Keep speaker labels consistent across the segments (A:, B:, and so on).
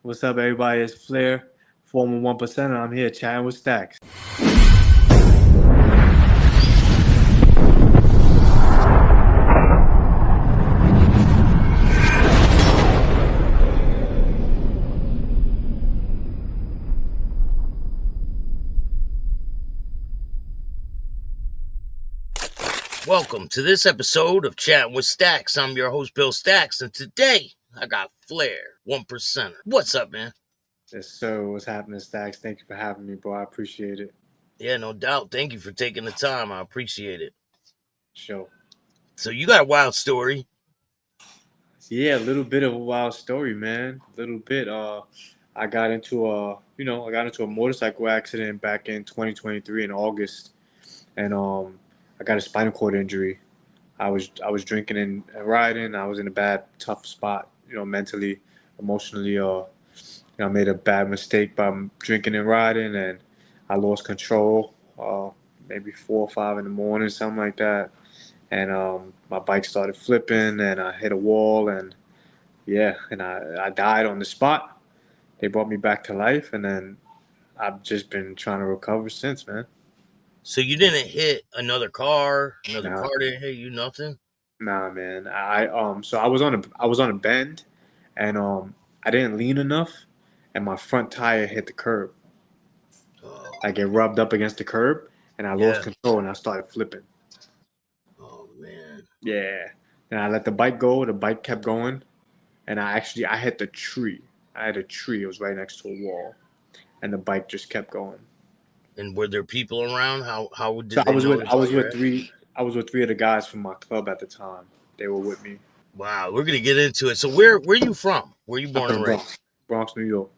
A: What's up, everybody? It's Flair, former 1%, and I'm here chatting with Staxx.
B: Welcome to this episode of Chatting with Staxx. I'm your host, Bill Staxx, and today I got Flair, 1%. What's up, man?
A: Yes, sir. What's happening, Staxx? Thank you for having me, bro. I appreciate it.
B: Yeah, no doubt. Thank you for taking the time. I appreciate it.
A: Show.
B: So you got a wild story.
A: Yeah, a little bit of a wild story, man. A little bit. I got into a motorcycle accident back in 2023 in August, and I got a spinal cord injury. I was drinking and riding. I was in a bad, tough spot, mentally, emotionally. I made a bad mistake by drinking and riding, and I lost control. Maybe 4 or 5 in the morning, something like that. And my bike started flipping, and I hit a wall, and yeah, and I died on the spot. They brought me back to life, and then I've just been trying to recover since, man.
B: So you didn't hit another car, another
A: Nah,
B: car didn't hit you, nothing?
A: nah, man. So I was on a bend, and I didn't lean enough, and my front tire hit the curb.
B: Oh,
A: I get rubbed up against the curb, and I lost
B: yeah.
A: control, and I started flipping.
B: Oh, man.
A: Yeah. And I let the bike go. The bike kept going, and I hit the tree. I had a tree. It was right next to a wall, and the bike just kept going.
B: And were there people around? How
A: So
B: did they know about your accident?
A: I was with three of the guys from my club at the time. They were with me.
B: Wow, we're gonna get into it. So where you from? Where you
A: I'm
B: born
A: from the
B: and raised?
A: Bronx, Bronx, New York.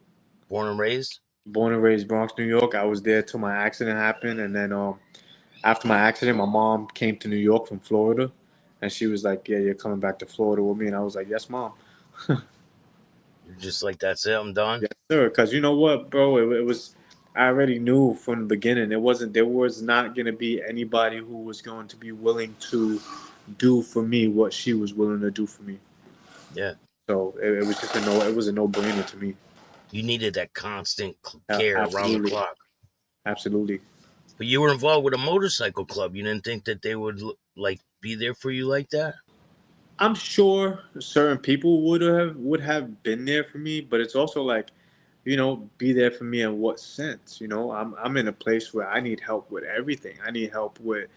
B: Born and raised?
A: Born and raised Bronx, New York. I was there till my accident happened, and then after my accident, my mom came to New York from Florida, and she was like, "Yeah, you're coming back to Florida with me," and I was like, "Yes, mom."
B: You're just like, that's it, I'm done.
A: Yes, sir. Because you know what, bro? It was. I already knew from the beginning. It wasn't. There was not gonna be anybody who was going to be willing to do for me what she was willing to do for me.
B: Yeah.
A: So it was just a no. It was a no-brainer to me.
B: You needed that constant care around the
A: Absolutely,
B: clock.
A: absolutely.
B: But you were involved with a motorcycle club. You didn't think that they would like be there for you like that?
A: I'm sure certain people would have been there for me, but it's also like, be there for me in what sense? I'm in a place where I need help with everything. I need help with,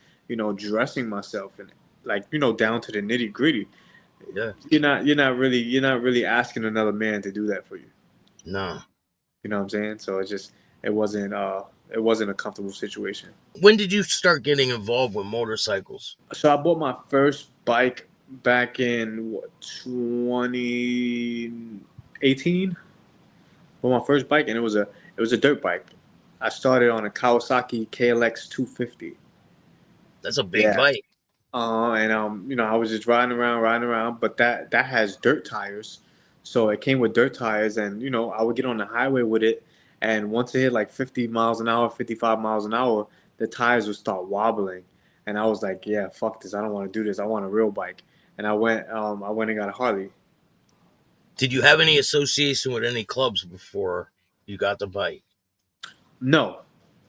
A: dressing myself and like, down to the nitty gritty.
B: Yeah.
A: You're not really asking another man to do that for you.
B: No.
A: You know what I'm saying? So it wasn't a comfortable situation.
B: When did you start getting involved with motorcycles?
A: So I bought my first bike back in what 2018. Bought my first bike, and it was a dirt bike. I started on a Kawasaki KLX 250.
B: That's a big
A: Yeah.
B: bike.
A: And I was just riding around, but that has dirt tires, so it came with dirt tires, and I would get on the highway with it, and once it hit like 50 miles an hour, 55 miles an hour, the tires would start wobbling, and I was like, yeah, fuck this, I don't want to do this, I want a real bike, and I went and got a Harley.
B: Did you have any association with any clubs before you got the bike?
A: No,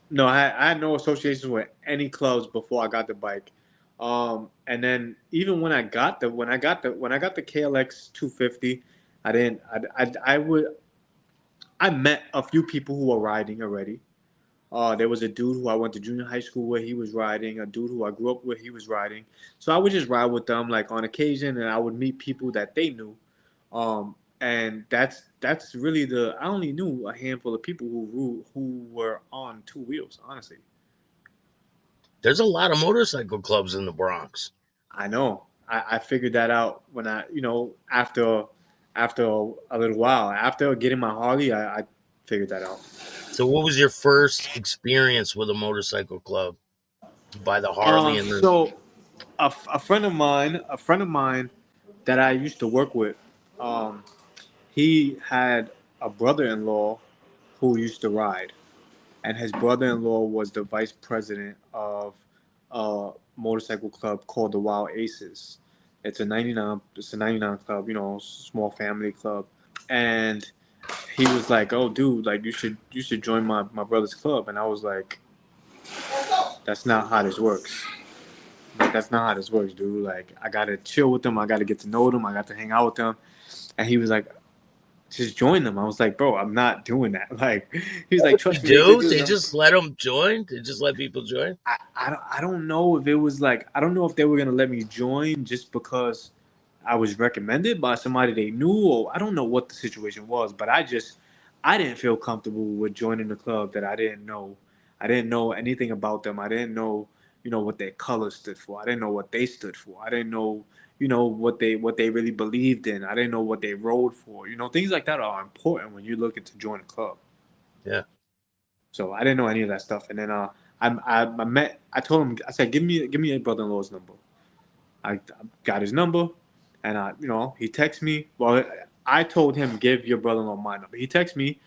A: no, I had no associations with any clubs before I got the bike. And then even when I got the KLX 250, I didn't I met a few people who were riding already. There was a dude who I went to junior high school with. He was riding. A dude who I grew up with. He was riding. So I would just ride with them like on occasion, and I would meet people that they knew. And that's really I only knew a handful of people who were on two wheels. Honestly,
B: There's a lot of motorcycle clubs in the Bronx.
A: I know. I figured that out when after a little while after getting my Harley, I figured that out.
B: So what was your first experience with a motorcycle club? You buy the Harley and the
A: So a friend of mine that I used to work with, um, he had a brother-in-law who used to ride, and his brother-in-law was the vice president of a motorcycle club called the Wild Aces. It's a 99 club, small family club. And he was like, "Oh, dude, like you should join my brother's club," and I was like, "That's not how this works. Like that's not how this works, dude. Like I gotta chill with them. I gotta get to know them. I got to hang out with them." And he was like, "Just join them." I was like, "Bro, I'm not doing that." Like he was like,
B: You
A: "Trust me, they
B: do?
A: do."
B: They just let them join? They just let people join?
A: I don't know if it was like I don't know if they were gonna let me join just because I was recommended by somebody they knew, or I don't know what the situation was, but I didn't feel comfortable with joining the club that I didn't know. I didn't know anything about them. I didn't know, what their colors stood for. I didn't know what they stood for. I didn't know, what they really believed in. I didn't know what they rode for. Things like that are important when you're looking to join a club.
B: Yeah.
A: So I didn't know any of that stuff. And then I told him, I said, give me your brother-in-law's number. I got his number, and he texted me. Well, I told him give your brother-in-law my number. He texted me.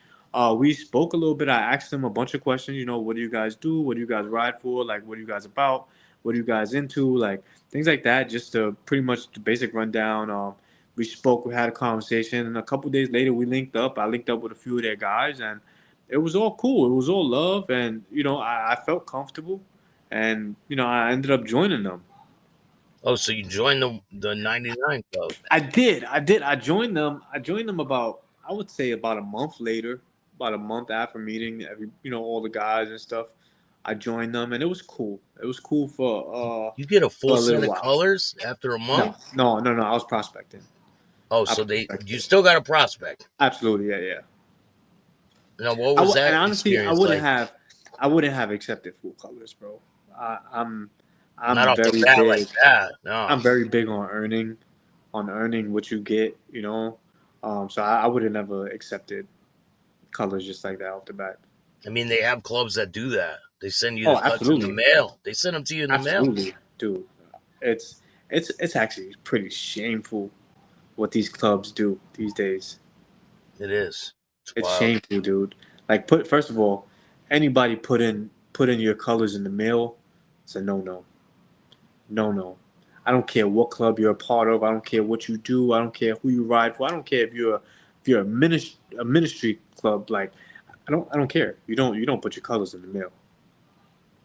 A: We spoke a little bit. I asked him a bunch of questions. What do you guys do? What do you guys ride for? Like, what are you guys about? What are you guys into? Like things like that. Just to pretty much the basic rundown. We spoke. We had a conversation, and a couple days later, we linked up. I linked up with a few of their guys, and it was all cool. It was all love, and I felt comfortable, and I ended up joining them.
B: Oh, so you joined the 99 club.
A: I did. I did. I joined them. I joined them about, I would say, about a month later, about a month after meeting all the guys and stuff. I joined them, and it was cool. It was cool
B: You get a
A: for
B: full
A: a
B: set
A: little
B: of
A: while.
B: colors after a
A: No,
B: month?
A: no, no, no. I was prospecting.
B: Oh,
A: I
B: so you
A: prospected.
B: still got a prospect.
A: Absolutely, yeah, yeah.
B: Now, what was
A: And
B: that
A: honestly,
B: experience like?
A: I wouldn't have accepted full colors, bro. I, I'm,
B: Not
A: I'm
B: off the
A: very
B: bat like
A: big.
B: that. No.
A: I'm very big on earning what you get. So I would have never accepted colors just like that off the bat.
B: I mean, they have clubs that do that. They send you the
A: Oh,
B: cuts in the
A: absolutely,
B: mail. They send them to you in the mail.
A: absolutely, dude. It's it's actually pretty shameful what these clubs do these days.
B: It is. It's
A: It's
B: wild.
A: shameful, dude. Like put first of all, anybody put in your colors in the mail. It's a no no, no no. I don't care what club you're a part of. I don't care what you do. I don't care who you ride for. I don't care if you're a ministry club. Like I don't care. You don't put your colors in the mail.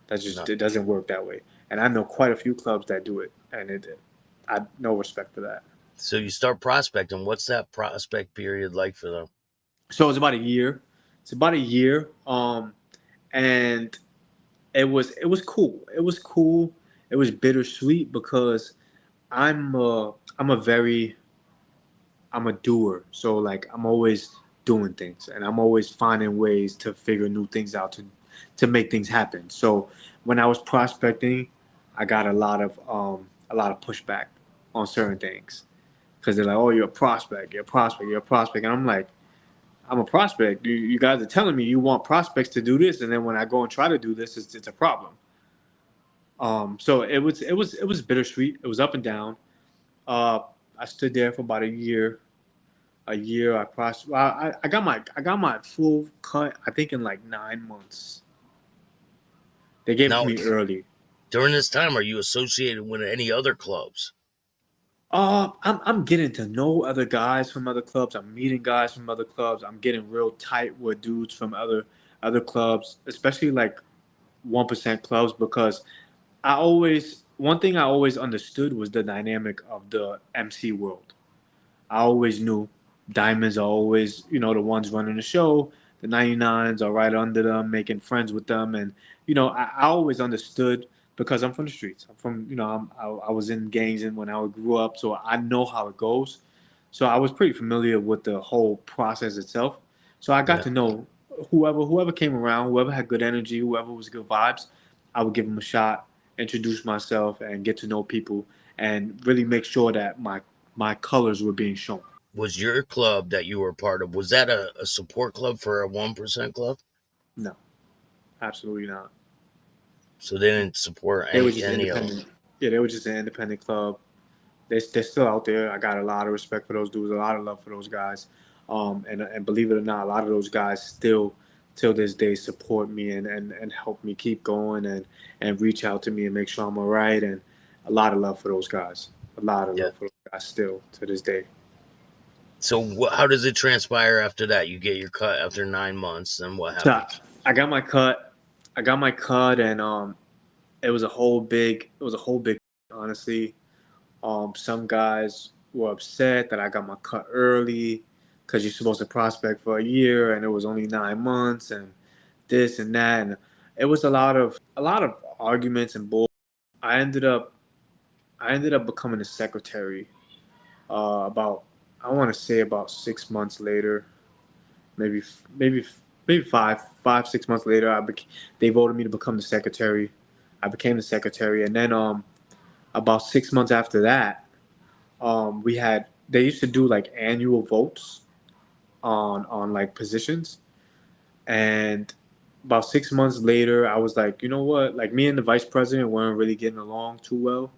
A: That's
B: No.
A: just it doesn't work that way. And I know quite a few clubs that do it, and I no respect for that.
B: So you start prospecting. What's that prospect period like for them?
A: So it's about a year. It's about a year. And it was cool. It was cool. It was bittersweet because I'm a I'm a very I'm a doer. So like I'm always doing things, and I'm always finding ways to figure new things out to make things happen. So when I was prospecting, I got a lot of pushback on certain things because they're like, "Oh, you're a prospect. You're a prospect. You're a prospect," and I'm like, "I'm a prospect. You guys are telling me you want prospects to do this, and then when I go and try to do this, it's a problem." So it was bittersweet. It was up and down. Uh, I stood there for about a year. A year. I got my full cut. I think in like 9 months. They gave it to
B: Now,
A: me early.
B: during this time, are you associated with any other clubs?
A: I'm getting to know other guys from other clubs. I'm meeting guys from other clubs. I'm getting real tight with dudes from other clubs, especially like 1% clubs because one thing I always understood was the dynamic of the MC world. I always knew diamonds are always, the ones running the show. The 99s are right under them, making friends with them, and I always understood because I'm from the streets. I'm from, I was in gangs and when I grew up, so I know how it goes. So I was pretty familiar with the whole process itself. So I got
B: Yeah.
A: to know whoever came around, whoever had good energy, whoever was good vibes. I would give them a shot, introduce myself, and get to know people, and really make sure that my colors were being shown.
B: Was your club that you were part of, was that a support club for a 1% club?
A: No, absolutely not.
B: So they didn't support
A: They were
B: any
A: just
B: any of them.
A: independent. Yeah, they were just an independent club. They're still out there. I got a lot of respect for those dudes, a lot of love for those guys. And believe it or not, a lot of those guys still, till this day, support me and help me keep going and reach out to me and make sure I'm all right. And a lot of love for those guys. A lot of
B: Yeah.
A: love for those guys still to this day.
B: So how does it transpire after that? You get your cut after 9 months, and what
A: So
B: happens?
A: I got my cut. I got my cut, and it was a whole big, honestly. Some guys were upset that I got my cut early because you're supposed to prospect for a year, and it was only 9 months, and this and that, and it was a lot of arguments and bull. I ended up I ended up becoming a secretary about I want to say about 6 months later, maybe maybe maybe 6 months later. They voted me to become the secretary. I became the secretary, and then about 6 months after that, we had they used to do like annual votes on like positions, and about 6 months later, I was like, you know what? Like me and the vice president weren't really getting along too well,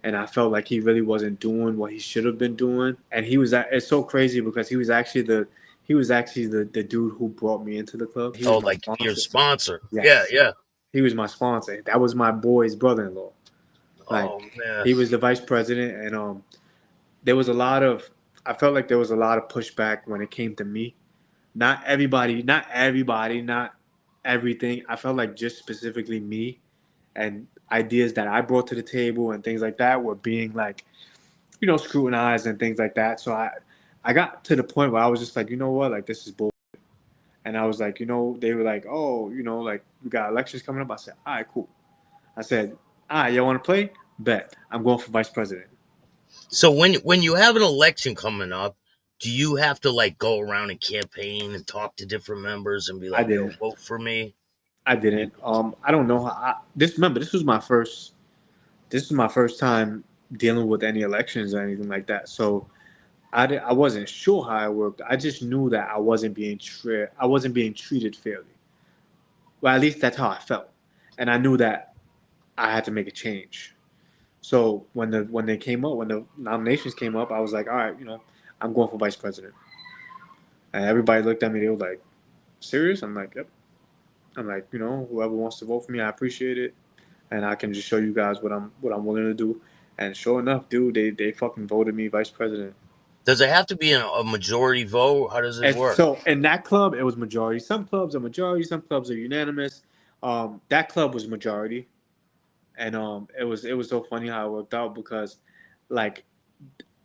A: and I felt like he really wasn't doing what he should have been doing. And it's so crazy because he was actually the dude who brought me into the club. He was
B: Oh,
A: my
B: like your
A: sponsor.
B: sponsor? Yeah,
A: Yes,
B: yeah.
A: he was my sponsor. That was my boy's brother-in-law.
B: Oh
A: Like
B: man.
A: he was the vice president, and there was a lot of I felt like there was a lot of pushback when it came to me. Not everything. I felt like just specifically me and ideas that I brought to the table and things like that were being like, scrutinized and things like that. So I got to the point where I was just like, you know what, like this is bull. And I was like, they were like, oh, like we got elections coming up. I said, all right, cool. I said, all right, y'all want to play? Bet. I'm going for vice president.
B: So when you have an election coming up, do you have to like go around and campaign and talk to different members and be
A: I
B: like, "Yo,
A: didn't.
B: vote for me"?
A: I
B: You,
A: didn't. I don't know how. Remember, this was my first. This was my first time dealing with any elections or anything like that. So I wasn't sure how it worked. I just knew that I wasn't being treated fairly. Well, at least that's how I felt, and I knew that I had to make a change. So when the nominations came up, I was like, all right, I'm going for vice president. And everybody looked at me. They were like, serious? I'm like, yep. I'm like, whoever wants to vote for me, I appreciate it, and I can just show you guys what I'm willing to do. And sure enough, dude, they fucking voted me vice president.
B: does it have to be a majority vote? How does it
A: And
B: work?
A: so in that club, it was majority. Some clubs are majority. Some clubs are unanimous. That club was majority, and it was so funny how it worked out because, like,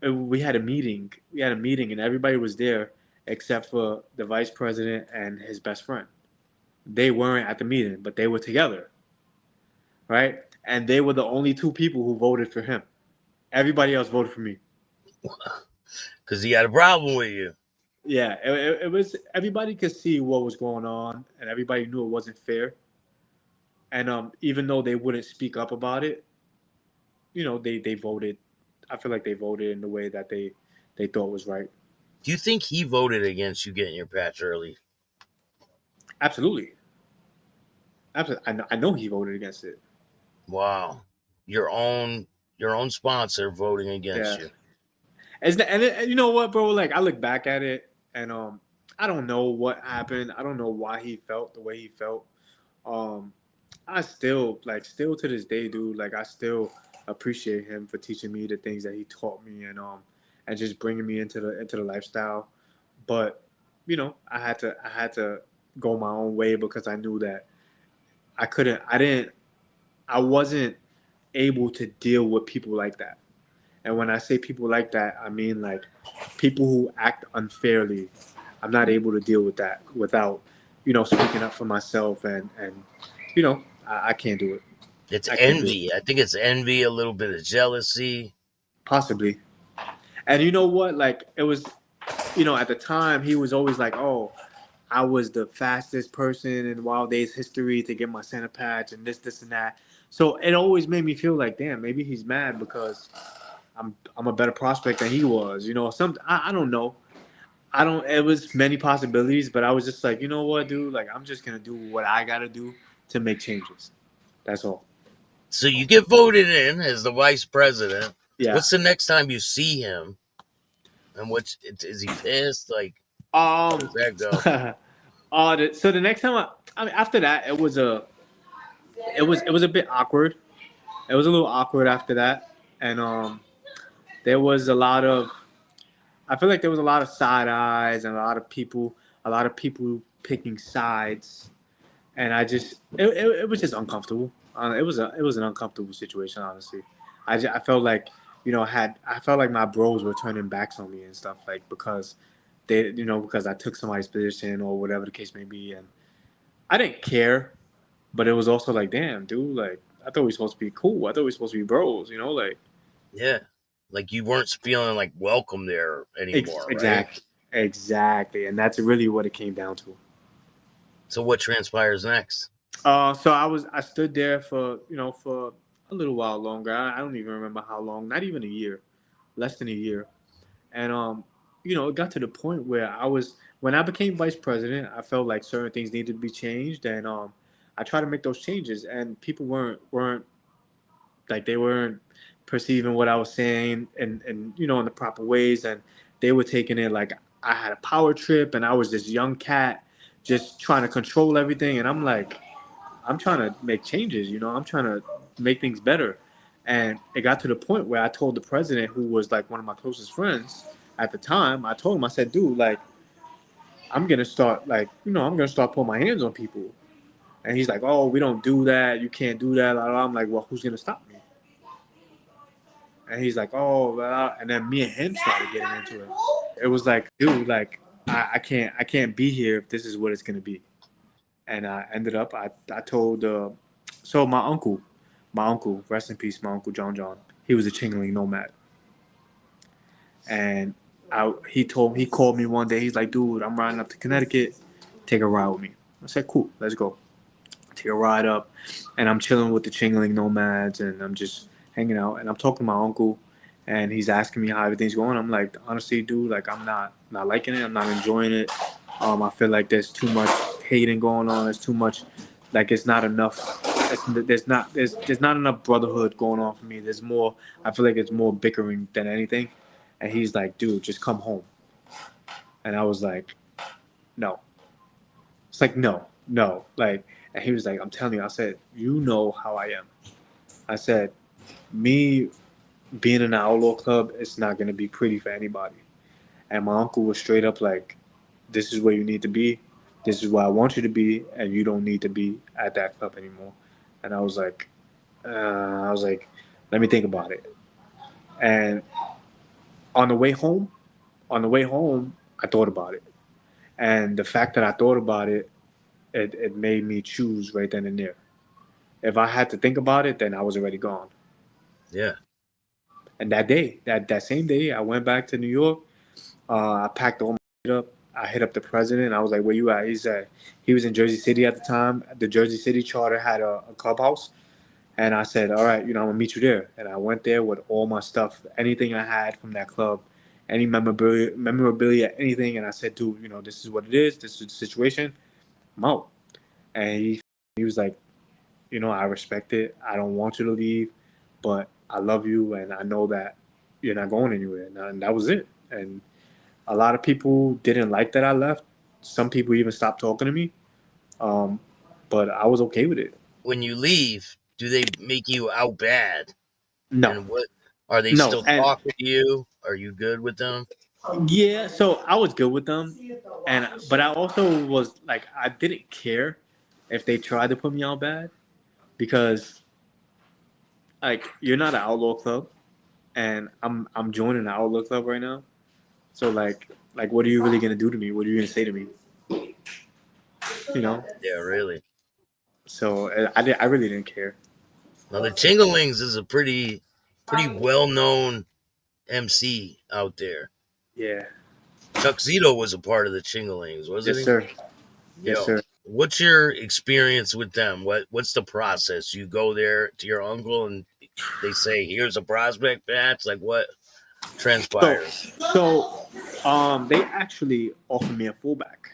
A: we had a meeting. We had a meeting, and everybody was there except for the vice president and his best friend. They weren't at the meeting, but they were together, right? And they were the only two people who voted for him. Everybody else voted for me.
B: Because he had a problem with you.
A: Yeah, it was everybody could see what was going on, and everybody knew it wasn't fair. And even though they wouldn't speak up about it, they voted. I feel like they voted in the way that they thought was right.
B: Do you think he voted against you getting your patch early?
A: Absolutely, absolutely. I know he voted against it.
B: Wow, your own your own sponsor voting against
A: Yeah,
B: you.
A: and you know what, bro? Like I look back at it, and I don't know what happened. I don't know why he felt the way he felt. Um, I still to this day, dude. Like I still appreciate him for teaching me the things that he taught me, and just bringing me into the lifestyle. But I had to go my own way because I knew that I didn't, I wasn't able to deal with people like that. And when I say people like that, I mean like people who act unfairly. I'm not able to deal with that without, speaking up for myself and I can't do it.
B: It's
A: I can't do it.
B: envy. I think it's envy, a little bit of jealousy.
A: Possibly. And you know what? Like it was, at the time he was always like, "Oh, I was the fastest person in Wild Days history to get my center patch and this and that." So it always made me feel like, damn, maybe he's mad because I'm a better prospect than he was. I don't know. I don't. It was many possibilities, but I was just like, you know what, dude? Like I'm just gonna do what I gotta do to make changes. That's all.
B: So you get voted in as the vice president.
A: Yeah.
B: What's the next time you see him? And what is he pissed? Like, how
A: Um.
B: does that go?
A: So the next time I mean, after that, it was a bit awkward. It was a little awkward after that, and there was a lot of I feel like there was a lot of side eyes and a lot of people picking sides, and it was just uncomfortable. It was an uncomfortable situation, honestly. I felt like I felt like my bros were turning backs on me and stuff like because they because I took somebody's position or whatever the case may be, and I didn't care, but it was also like, damn, dude, like I thought we were supposed to be cool. I thought we were supposed to be bros, like
B: Yeah. Like you weren't feeling like welcome there anymore, right?
A: exactly, exactly, and that's really what it came down to.
B: So what transpires next?
A: So I stood there for for a little while longer. I don't even remember how long. Not even a year, less than a year. And it got to the point where when I became vice president, I felt like certain things needed to be changed, and I tried to make those changes, and people weren't like they weren't perceiving what I was saying, and in the proper ways, and they were taking it like I had a power trip, and I was this young cat just trying to control everything, and I'm like I'm trying to make changes, I'm trying to make things better. And it got to the point where I told the president, who was like one of my closest friends at the time, I told him, I said, dude, like, I'm going to start, like, I'm going to start putting my hands on people. And he's like, oh, we don't do that. You can't do that. I'm like, well, who's going to stop me? And he's like, oh, well, and then me and him started getting into it. It was like, dude, like, I can't be here if this is what it's going to be. And I ended up I told so my uncle, rest in peace, my uncle John, he was a Chingling nomad, and he called me one day. He's like, dude, I'm riding up to Connecticut, take a ride with me. I said, cool, let's go. Take a ride up, and I'm chilling with the Chingling nomads, and I'm just hanging out, and I'm talking to my uncle, and he's asking me how everything's going. I'm like, honestly, dude, like I'm not liking it. I'm not enjoying it. I feel like there's too much hating going on. There's too much, like it's not enough. There's not enough brotherhood going on for me. There's more. I feel like it's more bickering than anything. And he's like, dude, just come home. And I was like, no. It's like no, no. Like, and he was like, I'm telling you. I said, you know how I am. I said, me being in an outlaw club, it's not gonna be pretty for anybody. And my uncle was straight up like, this is where you need to be. This is where I want you to be, and you don't need to be at that club anymore. And I was like, let me think about it. And on the way home, on the way home, I thought about it. And the fact that I thought about it, it made me choose right then and there. If I had to think about it, then I was already gone.
B: Yeah.
A: And that day, that same day, I went back to New York. I packed all my shit up. I hit up the president. I was like, "Where you at?" He said he was in Jersey City at the time. The Jersey City charter had a clubhouse, and I said, "All right, I'm gonna meet you there." And I went there with all my stuff, anything I had from that club, any memorabilia, anything. And I said, "Dude, this is what it is. This is the situation. I'm out." And he was like, "I respect it. I don't want you to leave, but I love you, and I know that you're not going anywhere." And that was it. And a lot of people didn't like that I left. Some people even stopped talking to me. Um, but I was okay with it.
B: When you leave, do they make you out bad?
A: No,
B: And what are they
A: no,
B: still
A: and
B: talking to you? Are you good with them?
A: yeah. So I was good with them, and but I also was like I didn't care if they tried to put me out bad because like you're not an outlaw club, and I'm joining an outlaw club right now. So like what are you really gonna do to me? What are you gonna say to me? You know?
B: Yeah, really.
A: So I really didn't care.
B: Now the Chinglings is a pretty well known MC out there.
A: Yeah.
B: Chuck Zito was a part of the Chinglings, wasn't
A: Yes,
B: he?
A: sir. Yes,
B: Yo,
A: sir.
B: what's your experience with them? What's the process? You go there to your uncle and they say, "Here's a prospect patch." Like what
A: So,
B: transpires?
A: they actually offered me a fullback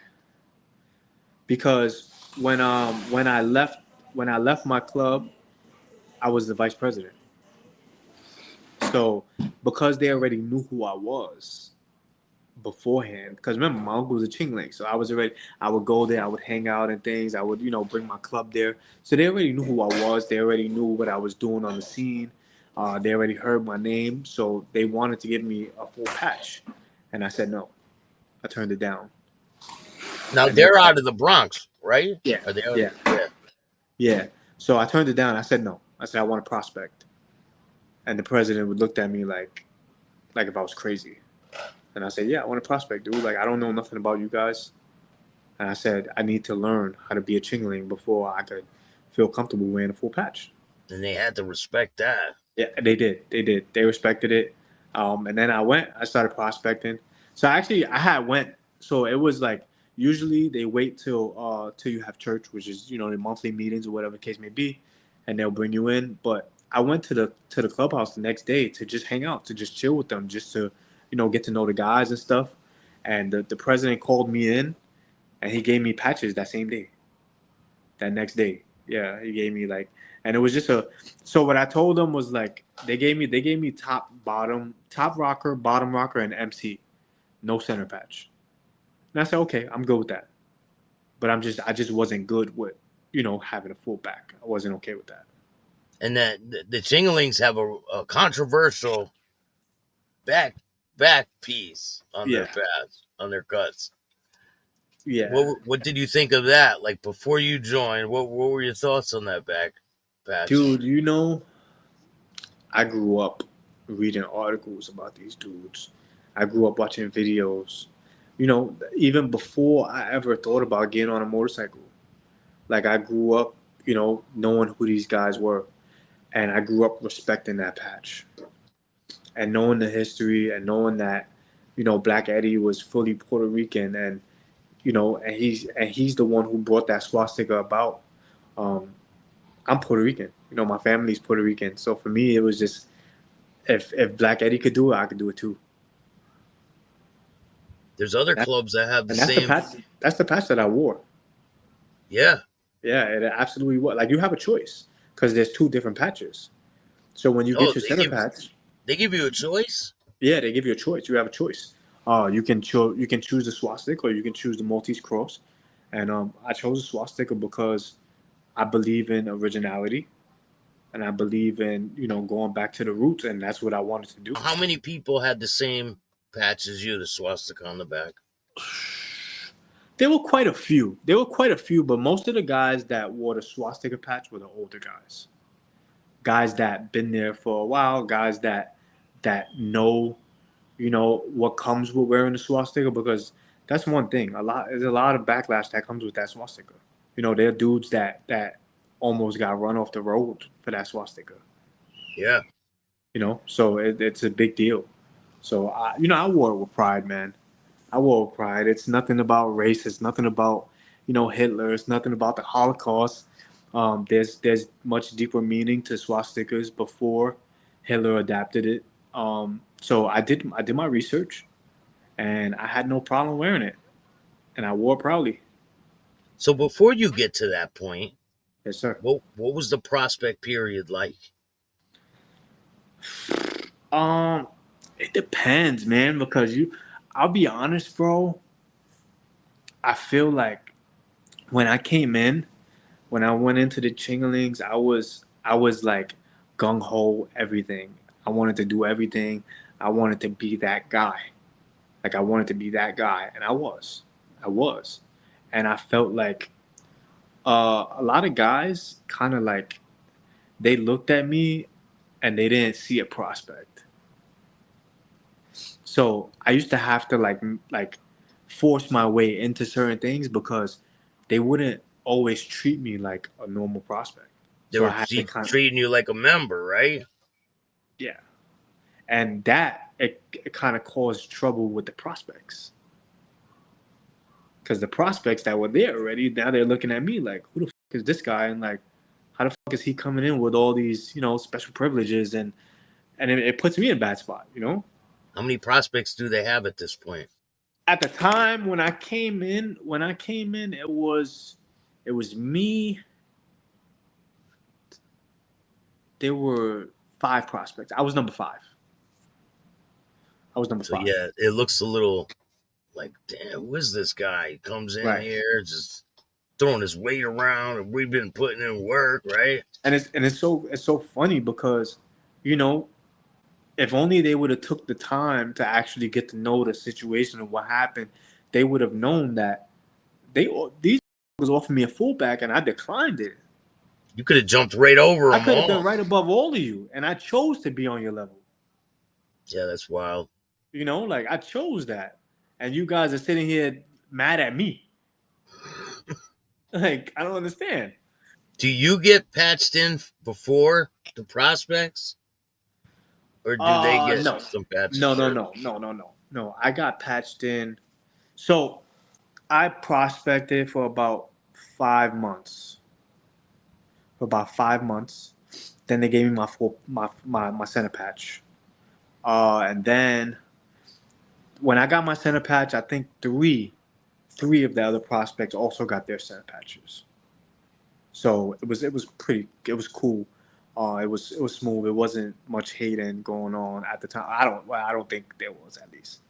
A: because when I left my club, I was the vice president. So because they already knew who I was beforehand, because remember my uncle was a Chingling, so I would go there, I would hang out and things, I would bring my club there. So they already knew who I was. They already knew what I was doing on the scene. They already heard my name, so they wanted to give me a full patch. And I said no. I turned it down.
B: Now
A: And they
B: they're
A: were like,
B: out of the Bronx, right?
A: yeah,
B: Are they out?
A: yeah,
B: Yeah.
A: yeah. So I turned it down. I said no. I said I want to prospect. And the president would looked at me like if I was crazy. And I said, yeah, I want to prospect, dude. Like I don't know nothing about you guys. And I said I need to learn how to be a Chingling before I could feel comfortable wearing a full patch.
B: And they had to respect that.
A: Yeah, they did. They did. They respected it. And then I went. I started prospecting. So actually, I had went. So it was like usually they wait till you have church, which is the monthly meetings or whatever the case may be, and they'll bring you in. But I went to the clubhouse the next day to just hang out, to just chill with them, just to get to know the guys and stuff. And the president called me in, and he gave me patches that same day, that next day. Yeah, he gave me and it was just a. So what I told them was like they gave me top rocker, bottom rocker, and MC, no center patch. And I said, okay, I'm good with that. But I just wasn't good with having a full back. I wasn't okay with that.
B: And that the Chinglings have a controversial back back piece on their
A: Yeah,
B: pads, on their cuts.
A: yeah,
B: What did you think of that? Like before you joined, what were your thoughts on that back patch?
A: dude. I grew up reading articles about these dudes. I grew up watching videos. Even before I ever thought about getting on a motorcycle. Like I grew up, knowing who these guys were, and I grew up respecting that patch and knowing the history and knowing that, Black Eddie was fully Puerto Rican, and he's the one who brought that swastika about. Um, I'm Puerto Rican, my family's Puerto Rican, so for me it was just if Black Eddie could do it, I could do it too.
B: There's other
A: That,
B: clubs that have the
A: and that's the
B: same.
A: patch. That's the patch that I wore.
B: Yeah.
A: Yeah, it absolutely was. Like you have a choice because there's two different patches. So when you
B: Oh,
A: get your center patch,
B: they give you a choice.
A: yeah, they give you a choice. You have a choice. You can choose the swastika or you can choose the Maltese cross. And I chose the swastika because I believe in originality and I believe in going back to the roots, and that's what I wanted to do.
B: How many people had the same patch as you, the swastika on the back?
A: There were quite a few. There were quite a few, but most of the guys that wore the swastika patch were the older guys. Guys that been there for a while. Guys that know what comes with wearing the swastika, because that's one thing. There's a lot of backlash that comes with that swastika. There are dudes that almost got run off the road for that swastika.
B: Yeah.
A: So it's a big deal. So I wore it with pride, man. I wore it with pride. It's nothing about race. It's nothing about Hitler. It's nothing about the Holocaust. There's much deeper meaning to swastikas before Hitler adapted it. So I did my research, and I had no problem wearing it, and I wore it proudly.
B: So before you get to that point,
A: Yes, sir.
B: what was the prospect period like?
A: Um, it depends, man, because I'll be honest, bro. I feel like when I came in, when I went into the Chinglings, I was like gung ho everything. I wanted to do everything. I wanted to be that guy. Like I wanted to be that guy, and I was, and I felt like a lot of guys kind of like they looked at me and they didn't see a prospect. So I used to have to like force my way into certain things because they wouldn't always treat me like a normal prospect.
B: They
A: So
B: were
A: I had to kind of,
B: treating you like a member, right?
A: yeah, and that it kind of caused trouble with the prospects because the prospects that were there already, now they're looking at me like, who the fuck is this guy, and like, how the fuck is he coming in with all these special privileges, and it puts me in a bad spot.
B: How many prospects do they have at this point?
A: At the time when I came in, it was me. There were five prospects. I was number five. I was number
B: So
A: five.
B: yeah, it looks a little like, damn, who is this guy? He comes in
A: Right.
B: here just throwing his weight around, and we've been putting in work, right?
A: And it's so funny because, you know, If only they would have took the time to actually get to know the situation of what happened, they would have known that these was offering me a fullback and I declined it.
B: You could have jumped right over
A: I
B: them
A: could have been
B: all.
A: right above all of you, and I chose to be on your level.
B: Yeah, that's wild.
A: You know, like I chose that, and you guys are sitting here mad at me. Like I don't understand.
B: Do you get patched in before the prospects, or do they get
A: No,
B: some patches
A: no, no,
B: first?
A: no, no, no, no, no. I got patched in. So I prospected for about 5 months. For about 5 months, then they gave me my full my center patch. And then when I got my center patch, I think three of the other prospects also got their center patches. So it was cool. It was smooth. It wasn't much hating going on at the time. I don't think there was at least.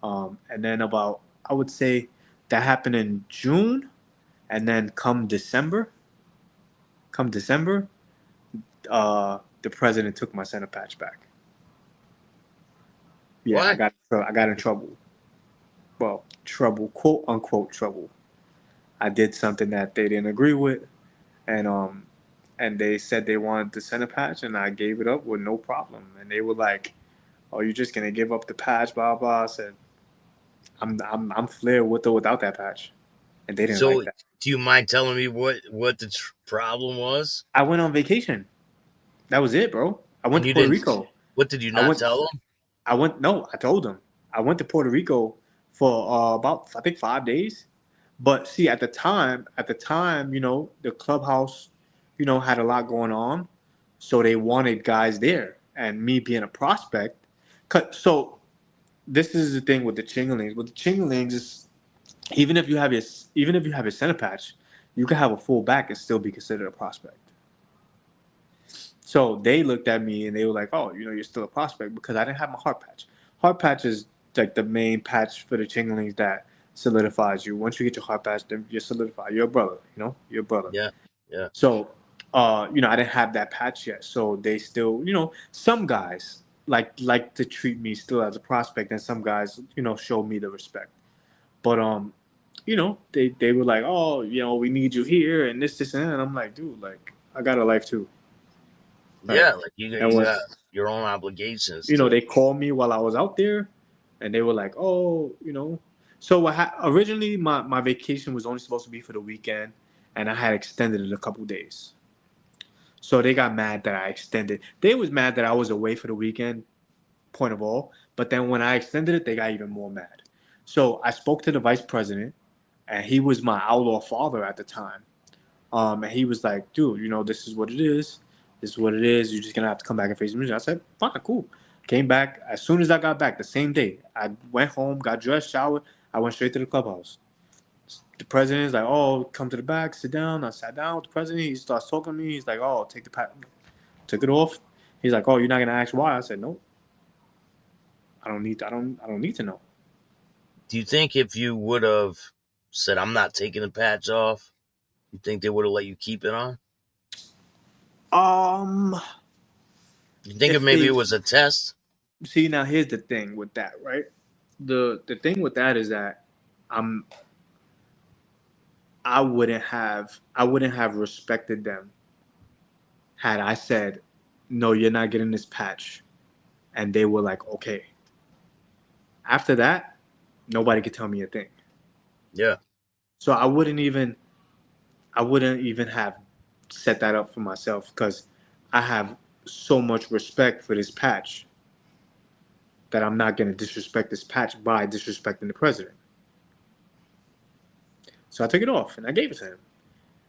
A: And then about I would say that happened in June, and then come December, the president took my center patch back. Yeah,
B: What?
A: I got in trouble. Well, trouble, quote unquote trouble. I did something that they didn't agree with, and they said they wanted the center patch, and I gave it up with no problem. And they were like, "Oh, you're just gonna give up the patch?" Blah blah. I said, I'm Flair with or without that patch," and they didn't
B: So,
A: like that.
B: do you mind telling me what the problem was?
A: I went on vacation. That was it, bro. I went
B: And
A: to
B: you
A: Puerto
B: didn't.
A: Rico.
B: What did you
A: I
B: not
A: went.
B: tell them?
A: I went. No, I told them. I went to Puerto Rico for about I think 5 days. But see, at the time, the clubhouse, had a lot going on, so they wanted guys there, and me being a prospect. So this is the thing with the Chinglings. With the Chinglings, is even if you have your even if you have your center patch, you can have a full back and still be considered a prospect. So they looked at me and they were like, "Oh, you're still a prospect because I didn't have my heart patch. Heart patch is like the main patch for the Chinglings that solidifies you. Once you get your heart patch, then you're solidified. You're a brother. You're a brother.
B: Yeah, yeah,
A: So, I didn't have that patch yet. So they still, some guys like to treat me still as a prospect, and some guys, show me the respect. But they were like, "Oh, we need you here and this, and that." And I'm like, dude, like I got a life too. Like,
B: yeah. Like
A: and
B: you
A: when
B: got your own obligations to.
A: they called me while I was out there, and they were like, "Oh, So originally my vacation was only supposed to be for the weekend, and I had extended it a couple days. So they got mad that I extended. They was mad that I was away for the weekend, point of all. But then when I extended it, they got even more mad. So I spoke to the vice president, and he was my outlaw father at the time. And he was like, "Dude, this is what it is. This is what it is. You're just gonna have to come back and face the music." I said, "Fine, cool." Came back as soon as I got back the same day. I went home, got dressed, showered. I went straight to the clubhouse. The president's like, "Oh, come to the back, sit down." I sat down with the president. He starts talking to me. He's like, "Oh, take the pat." Took it off. He's like, "Oh, you're not gonna ask why?" I said, "No, I don't need. I don't need to know."
B: Do you think if you would have said, "I'm not taking the patch off," you think they would have let you keep it on?
A: Um,
B: You think if
A: if
B: maybe
A: they
B: it was a test?
A: see now, here's the thing with that, right? The thing with that is that I'm I wouldn't have respected them had I said, "No, you're not getting this patch," and they were like, "Okay." After that, nobody could tell me a thing.
B: Yeah.
A: So I wouldn't even have set that up for myself because I have so much respect for this patch that I'm not going to disrespect this patch by disrespecting the president. So I took it off and I gave it to him.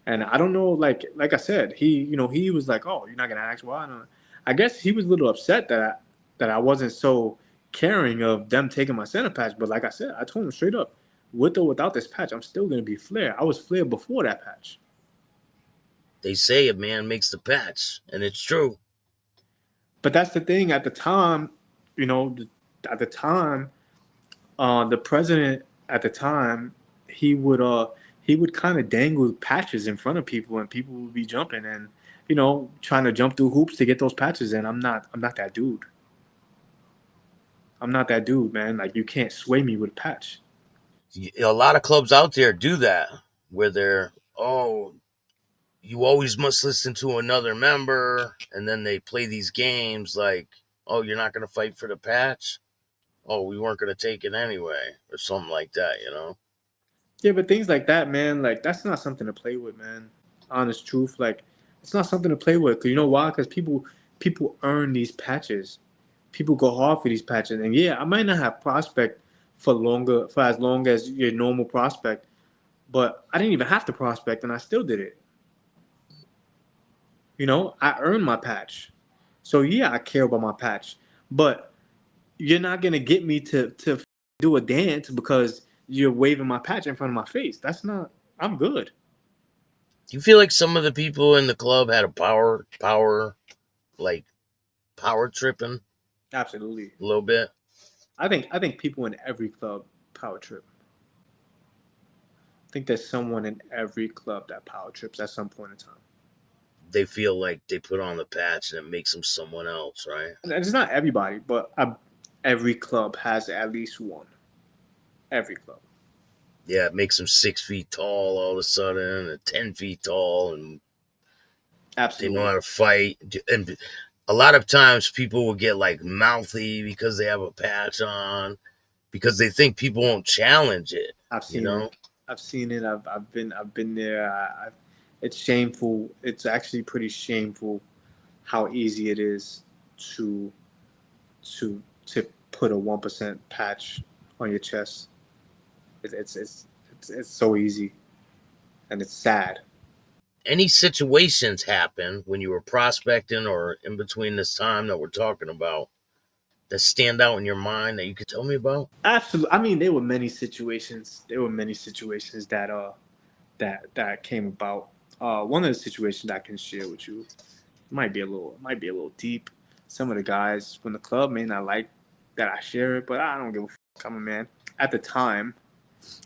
A: And I don't know, like I said, he was like, "Oh, you're not gonna ask why?" I guess he was a little upset that I wasn't so caring of them taking my center patch. But like I said, I told him straight up, with or without this patch, I'm still gonna be Flair. I was Flair before that patch.
B: They say a man makes the patch, and it's true.
A: But that's the thing. At the time, you know, at the time, the president at the time, he would uh he would kind of dangle patches in front of people, and people would be jumping and trying to jump through hoops to get those patches. And I'm not that dude. I'm not that dude, man. Like, you can't sway me with a patch.
B: A lot of clubs out there do that, where they're, oh, you always must listen to another member, and then they play these games like, oh, you're not going to fight for the patch? Oh, we weren't going to take it anyway, or something like that, you know?
A: Yeah, but things like that, man, like, that's not something to play with, man. Honest truth, like, it's not something to play with. Cause you know why? Because people earn these patches. People go hard for these patches, and yeah, I might not have prospect for as long as your normal prospect, but I didn't even have to prospect, and I still did it. You know, I earned my patch, so yeah, I care about my patch, but you're not gonna get me to do a dance because you're waving my patch in front of my face. That's not. I'm good.
B: Do you feel like some of the people in the club had a like power tripping
A: Absolutely.
B: a little bit?
A: I think people in every club power trip. I think there's someone in every club that power trips at some point in time.
B: They feel like they put on the patch and it makes them someone else, right?
A: And it's not everybody, but every club has at least one. Every club.
B: Yeah, it makes them 6 feet tall all of a sudden, and 10 feet tall, and they know
A: Absolutely.
B: how to fight. And a lot of times people will get like mouthy because they have a patch on, because they think people won't challenge it,
A: I've
B: you
A: seen it.
B: know?
A: I've seen it. I've been there. It's shameful. It's actually pretty shameful how easy it is to to put a 1% patch on your chest. It's so easy, and it's sad.
B: Any situations happen when you were prospecting or in between this time that we're talking about that stand out in your mind that you could tell me about?
A: Absolutely. I mean, there were many situations. There were many situations that came about. One of the situations I can share with you might be a little deep. Some of the guys from the club may not like that I share it, but I don't give a fuck. I'm a man. At the time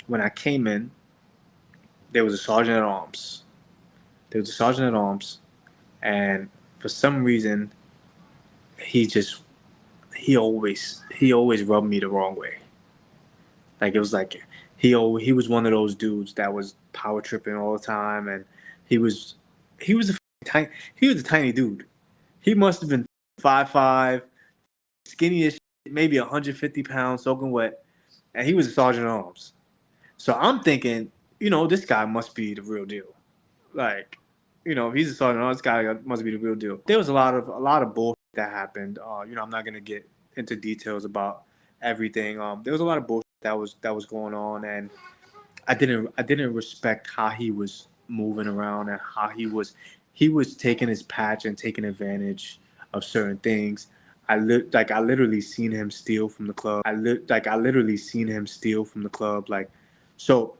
A: when I came in, there was a sergeant at arms. There was a sergeant at arms, and for some reason, he just he always rubbed me the wrong way. Like, it was like he was one of those dudes that was power tripping all the time, and he was he was a tiny he was a tiny dude. He must have been 5'5", skinny as shit, maybe 150 pounds, soaking wet, and he was a sergeant at arms. So I'm thinking, this guy must be the real deal. Like, if he's a sergeant at arms, this guy must be the real deal. There was a lot of bullshit that happened. I'm not gonna get into details about everything. There was a lot of bullshit that was going on, and I didn't respect how he was moving around and how he was taking his patch and taking advantage of certain things. I literally seen him steal from the club. I literally seen him steal from the club. Like, so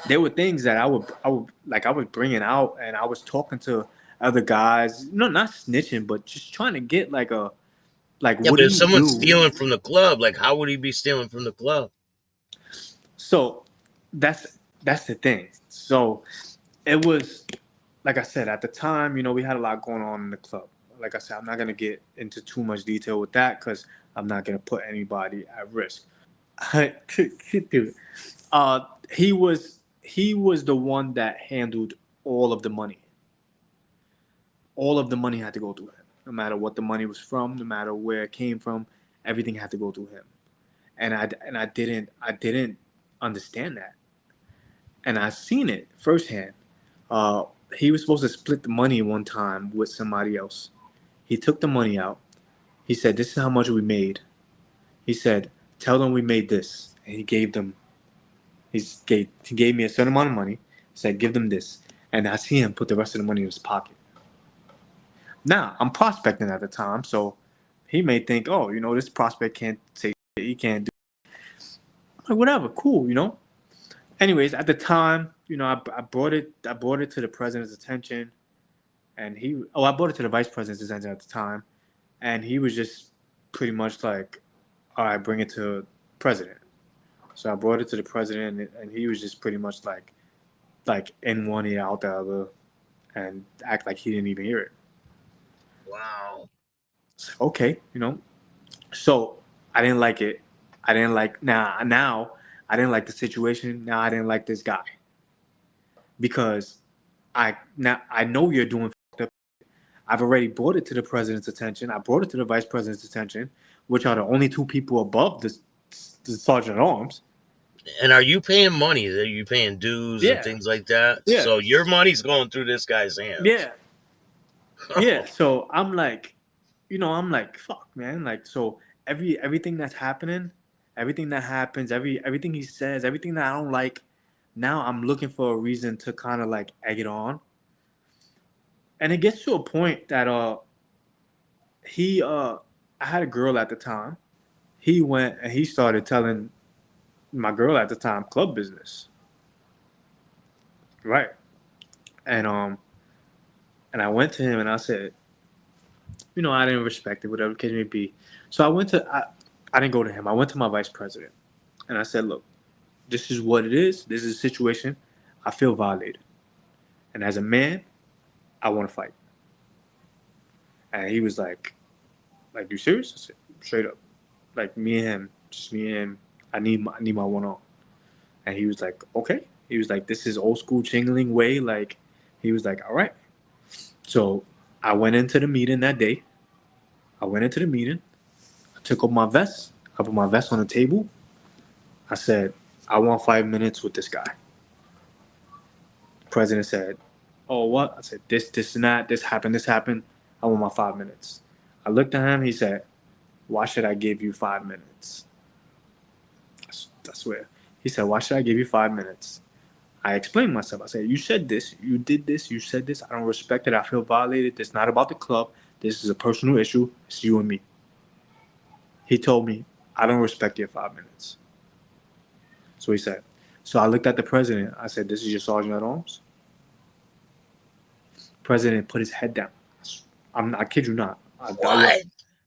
A: there were things that I was bringing out, and I was talking to other guys. No, not snitching, but just trying to get like
B: Yeah,
A: what
B: but
A: do
B: if
A: you
B: someone's
A: do?
B: stealing from the club, like how would he be stealing from the club?
A: So that's the thing. So it was, like I said, at the time, we had a lot going on in the club. Like I said, I'm not gonna get into too much detail with that because I'm not gonna put anybody at risk. Dude, uh, he was the one that handled all of the money. All of the money had to go through him. No matter what the money was from, no matter where it came from, everything had to go through him. And I didn't understand that, and I seen it firsthand. Uh, he was supposed to split the money one time with somebody else. He took the money out. He said, "This is how much we made." He said, "Tell them we made this," and he gave them. He gave me a certain amount of money. He said, "Give them this," and I see him put the rest of the money in his pocket. Now I'm prospecting at the time, so he may think, "Oh, this prospect can't say shit. He can't do." Like, whatever, cool. Anyways, at the time, I brought it to the president's attention, and I brought it to the vice president's attention at the time, and he was just pretty much like, "All right, bring it to president." So I brought it to the president, and he was just pretty much like in one ear out the other, and act like he didn't even hear it.
B: Wow.
A: So, okay. So I didn't like it. I didn't like now. I didn't like the situation. Now I didn't like this guy because I know you're doing fucked up. I've already brought it to the president's attention. I brought it to the vice president's attention, which are the only two people above the sergeant at arms.
B: And are you paying money? Are you paying dues and
A: Yeah,
B: things like that?
A: yeah,
B: So your money's going through this guy's hands.
A: yeah, yeah. So I'm like, I'm like, fuck, man. Like, so everything that's happening, everything that happens, everything he says, everything that I don't like, now I'm looking for a reason to kind of like egg it on, and it gets to a point that he I had a girl at the time. He went and he started telling my girl at the time club business, right? And and I went to him and I said, I didn't respect it, whatever the case may be. So I didn't go to him. I went to my vice president and I said, look, this is what it is. This is a situation. I feel violated. And as a man, I want to fight. And he was like, you serious? I said, straight up. Like me and him, just me and him. I need my one on. And he was like, okay. He was like, this is old school Chingling way. Like, he was like, all right. So I went into the meeting that day. I went into the meeting. I took off my vest. I put my vest on the table. I said, I want 5 minutes with this guy. The president said, oh, what? I said, this, and that. This happened. This happened. I want my 5 minutes. I looked at him. He said, why should I give you 5 minutes? I swear. He said, why should I give you 5 minutes? I explained myself. I said, you said this, you did this, you said this. I don't respect it. I feel violated. This is not about the club. This is a personal issue. It's you and me. He told me, I don't respect your 5 minutes. So he said, so I looked at the president. I said, this is your sergeant at arms? President put his head down. I kid you not.
B: What?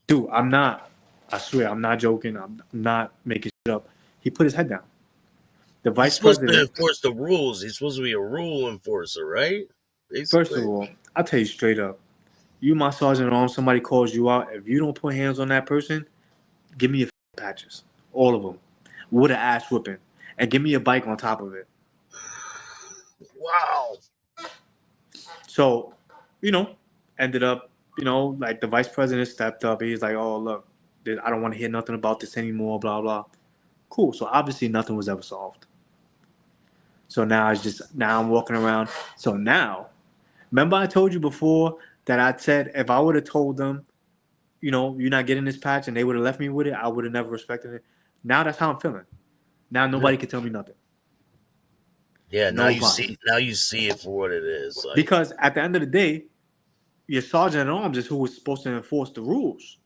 A: Dude, I'm not. I swear, I'm not joking. I'm not making shit up. He put his head down. The
B: He's
A: vice
B: supposed to
A: president,
B: enforce the rules. He's supposed to be a rule enforcer, right?
A: first of
B: Basically.
A: all, I'll tell you straight up. You, my sergeant at arms, somebody calls you out. If you don't put hands on that person, give me your patches. All of them. With an ass whipping. And give me a bike on top of it.
B: Wow.
A: So, you know, ended up, like the vice president stepped up. He's like, oh, look, I don't want to hear nothing about this anymore, blah, blah. Cool. So obviously nothing was ever solved. So now I'm walking around. So now, remember I told you before that I said if I would have told them, you're not getting this patch and they would have left me with it, I would have never respected it. Now that's how I'm feeling. Now
B: Yeah.
A: nobody can tell me nothing.
B: Yeah,
A: Nobody.
B: now you see it for what it is. Like,
A: Because at the end of the day, your sergeant at arms is who is supposed to enforce the rules.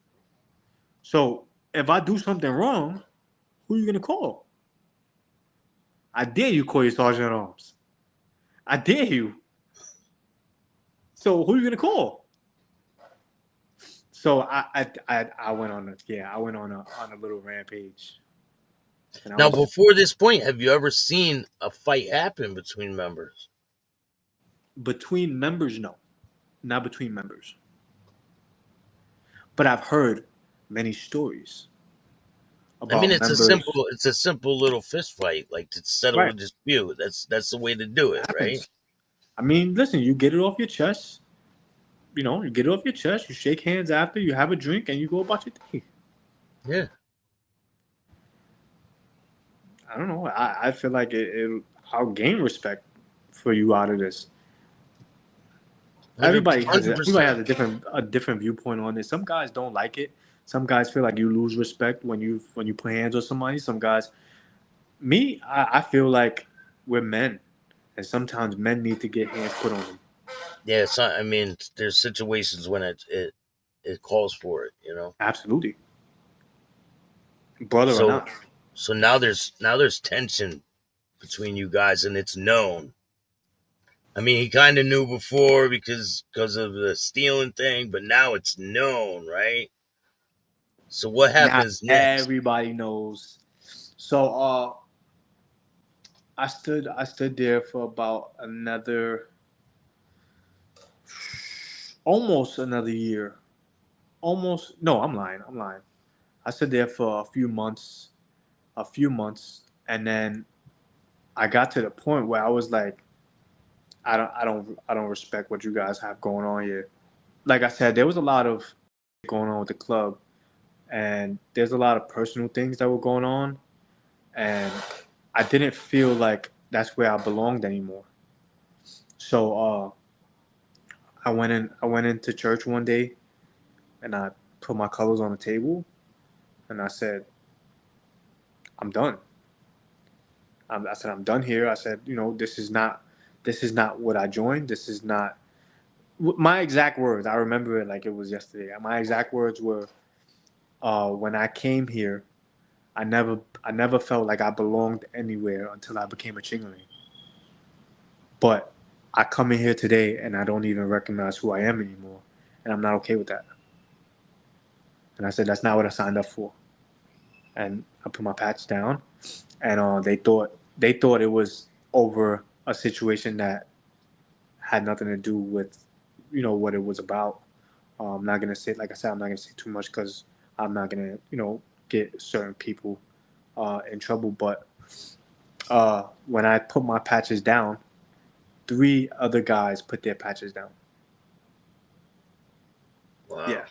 A: So if I do something wrong, who are you gonna call? I dare you call your sergeant at arms. I dare you. So who are you gonna call? So I went on a little rampage, and I
B: now
A: was
B: before this point, have you ever seen a fight happen between members?
A: between members. No, not between members, but I've heard many stories
B: I mean,
A: about members.
B: it's a simple little fist fight, like to settle a
A: Right.
B: dispute. That's the way to do
A: It
B: it, right?
A: happens. I mean, listen, you get it off your chest. You get it off your chest. You shake hands after. You have a drink, and you go about your day.
B: Yeah.
A: I don't know. I feel like I'll gain respect for you out of this.
B: Hundred hundred
A: Everybody has
B: percent.
A: a different viewpoint on this. Some guys don't like it. Some guys feel like you lose respect when you put hands on somebody. Some guys, me, I feel like we're men, and sometimes men need to get hands put on them.
B: Yeah. So I mean, there's situations when it calls for it, you know.
A: Absolutely, brother or
B: So
A: not.
B: so now there's tension between you guys, and it's known. I mean, he kind of knew before because of the stealing thing, but now it's known, right? So what
A: Now
B: happens next?
A: everybody knows. So I stood there for about almost another year. Almost, no, I'm lying. I stood there for a few months, and then I got to the point where I was like, I don't respect what you guys have going on here. Like I said, there was a lot of going on with the club, and there's a lot of personal things that were going on, and I didn't feel like that's where I belonged anymore. So I went into church one day, and I put my colors on the table, and I said, I'm done. I said, I'm done here. I said, this is not what I joined. This is not my exact words. I remember it like it was yesterday. My exact words were, when I came here, I never felt like I belonged anywhere until I became a Chingling. But I come in here today and I don't even recognize who I am anymore, and I'm not okay with that. And I said, that's not what I signed up for. And I put my patch down, and they thought it was over a situation that had nothing to do with, what it was about. I'm not gonna say, like I said, I'm not gonna say too much because I'm not gonna, get certain people in trouble. But when I put my patches down, three other guys put their patches down.
B: Wow.
A: Yeah,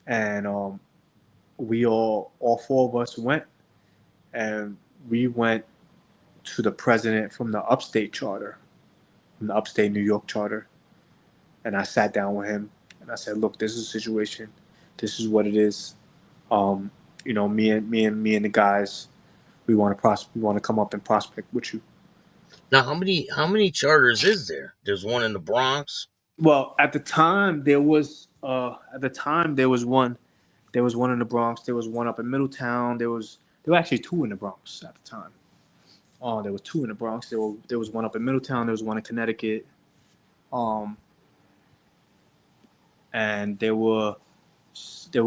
A: and we all four of us went, and we went to the president from the upstate charter, from the upstate New York charter, and I sat down with him and I said, "Look, this is a situation. This is what it is. Um, me and the guys, we want to come up and prospect with you."
B: Now, how many charters is there? There's one in the Bronx.
A: Well, at the time there was one. There was one in the Bronx. There was one up in Middletown. There were actually two in the Bronx at the time. There were two in the Bronx. There was one up in Middletown. There was one in Connecticut. Um, and there were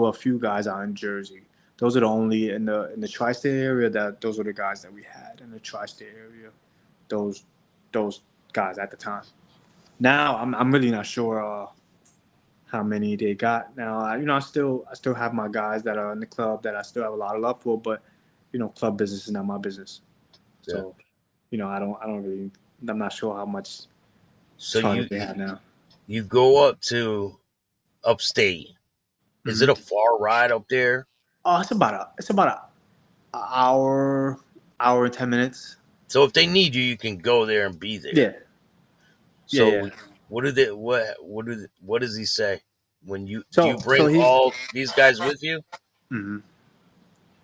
A: a few guys out in Jersey. Those are the only in the tri-state area that those were the guys that we had in the tri-state area. Those those guys at the time. Now I'm really not sure how many they got. Now I still have my guys that are in the club that I still have a lot of love for, but club business is not my business.
B: Yeah.
A: So I don't really, I'm not sure how much
B: So
A: charges
B: you
A: they have now.
B: you go up to upstate. Is it
A: Mm-hmm.
B: a far ride up there?
A: It's about a hour and 10 minutes.
B: So if they need you, you can go there and be there.
A: Yeah, yeah,
B: So
A: yeah.
B: what do they what does he say when you do you
A: So
B: bring
A: he's
B: all these guys with you?
A: mhm.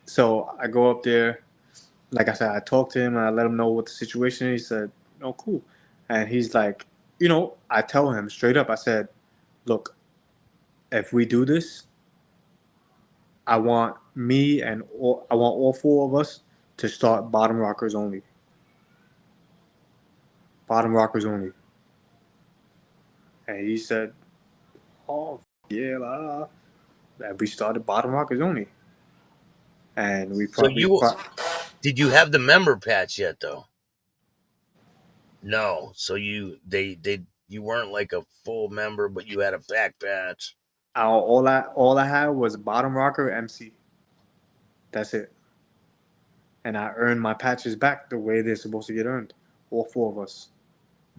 A: So I go up there. Like I said, I talked to him and I let him know what the situation is. He said, "Oh, cool," and he's like, I tell him straight up. I said, "Look, if we do this, I want all four of us to start bottom rockers only. Bottom rockers only." And he said, "Oh, yeah, la, la, la." And we started bottom rockers only, and
B: So you did you have the member patch yet though? No. So they you weren't like a full member, but you had a back patch.
A: all I had was bottom rocker MC. That's it. And I earned my patches back the way they're supposed to get earned. All four of us.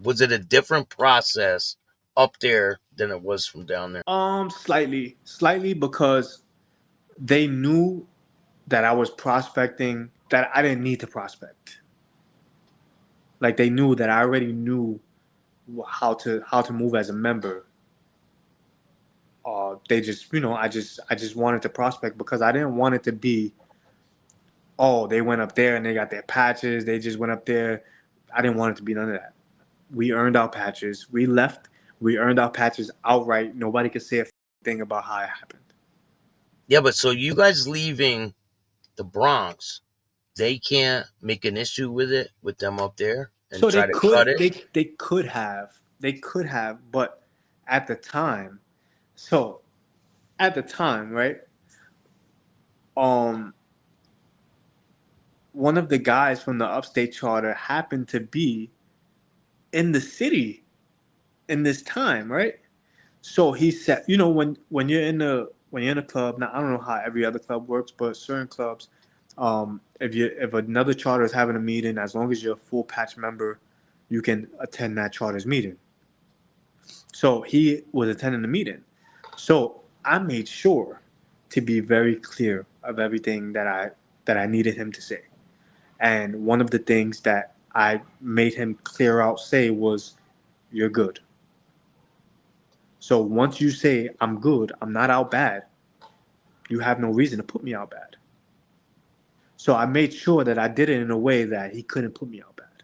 B: Was it a different process up there than it was from down there?
A: Slightly because they knew that I was prospecting, that I didn't need to prospect. Like they knew that I already knew how to move as a member. They just, I just wanted to prospect because I didn't want it to be, oh, they went up there and they got their patches. They just went up there. I didn't want it to be none of that. We earned our patches. We left. We earned our patches outright. Nobody could say a thing about how it happened.
B: Yeah, but so you guys leaving the Bronx, they can't make an issue with it with them up there and
A: So
B: try to cut it.
A: they could have, but at the time, so at the time, right? Um, one of the guys from the upstate charter happened to be in the city in this time, right? So he said, when when you're in a club, now I don't know how every other club works, but certain clubs, if another charter is having a meeting, as long as you're a full patch member, you can attend that charter's meeting. So he was attending the meeting. So I made sure to be very clear of everything that I needed him to say. And one of the things that I made him clear out say was, "You're good." So once you say I'm good, I'm not out bad, you have no reason to put me out bad. So I made sure that I did it in a way that he couldn't put me out bad.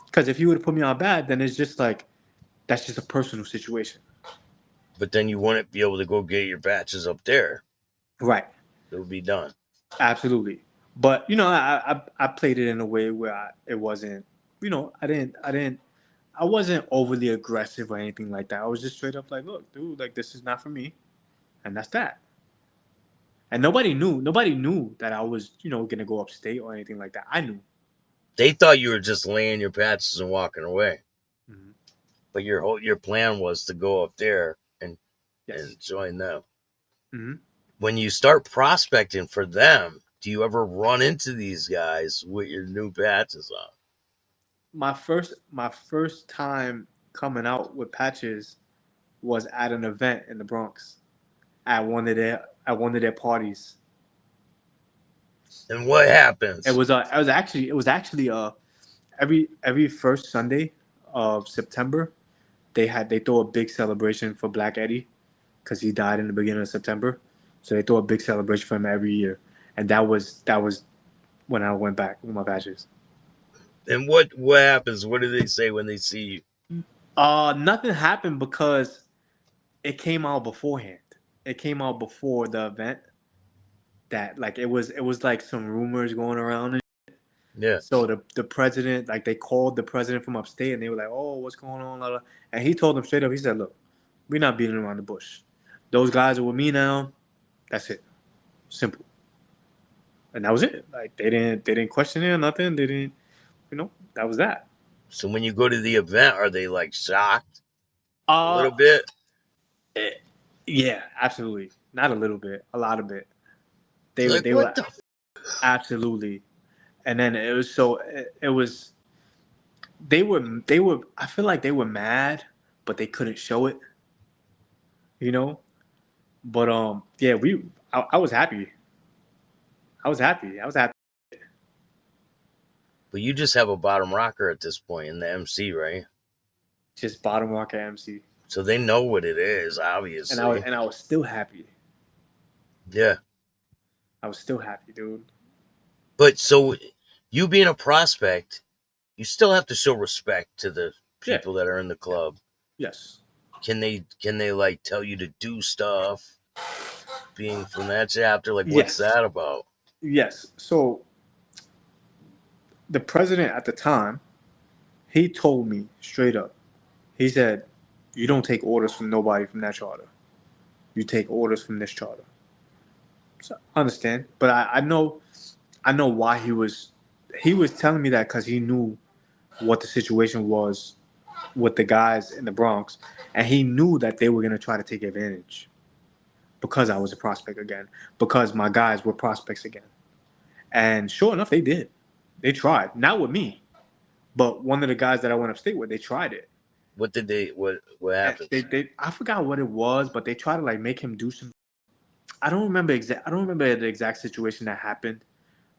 A: Because if he would have put me out bad, then it's just like that's just a personal situation.
B: But then you wouldn't be able to go get your batches up there.
A: Right.
B: It would be done.
A: Absolutely. But I played it in a way where it wasn't, I wasn't overly aggressive or anything like that. I was just straight up like, look, dude, like this is not for me, and that's that. And nobody knew that I was, gonna go upstate or anything like that. I knew.
B: They thought you were just laying your patches and walking away.
A: Mm-hmm.
B: But your plan was to go up there
A: Yes.
B: and join them.
A: Mm-hmm.
B: When you start prospecting for them, do you ever run into these guys with your new patches on?
A: My first time coming out with patches was at an event in the Bronx at one of their parties.
B: And what
A: It
B: happens?
A: was it was actually every first Sunday of September they throw a big celebration for Black Eddie because he died in the beginning of September. So they throw a big celebration for him every year, and that was when I went back with my patches.
B: And what happens? What do they say when they see you?
A: Nothing happened because it came out beforehand. It came out before the event that like it was like some rumors going around.
B: Yeah.
A: So the president, like they called the president from upstate and they were like, "Oh, what's going on?" Blah, blah. And he told them straight up. He said, "Look, we're not beating around the bush. Those guys are with me now. That's it. Simple." And that was it. Like they didn't question it or nothing. They didn't, that was that.
B: So when you go to the event, are they like shocked a
A: Uh,
B: little bit?
A: eh, yeah, absolutely. Not a little bit, a lot of bit. They were
B: Like
A: they
B: what
A: were
B: the?
A: absolutely. And then it was so it was they were. I feel like they were mad, but they couldn't show it. You know. But yeah, I was happy. I was happy. I was happy.
B: But you just have a bottom rocker at this point in the MC, right?
A: Just bottom rock at MC,
B: So they know what it is,
A: and I was
B: obviously.
A: and I was still happy.
B: Yeah.
A: I was still happy, dude.
B: But so you being a prospect, you still have to show respect to the
A: Yeah.
B: people that are in the club.
A: Yes.
B: Can they like tell you to do stuff being from that chapter? Like what's
A: Yes.
B: that about?
A: Yes. So the president at the time, he told me straight up. He said, "You don't take orders from nobody from that charter. You take orders from this charter." So I understand, but I know why he was telling me that because he knew what the situation was with the guys in the Bronx, and he knew that they were gonna try to take advantage because I was a prospect again, because my guys were prospects again, and sure enough, they did. They tried, not with me, but one of the guys that I went upstate with, they tried it.
B: What did they what
A: And they,
B: happens?
A: they I forgot what it was, but they tried to like make him do some. I don't remember the exact situation that happened,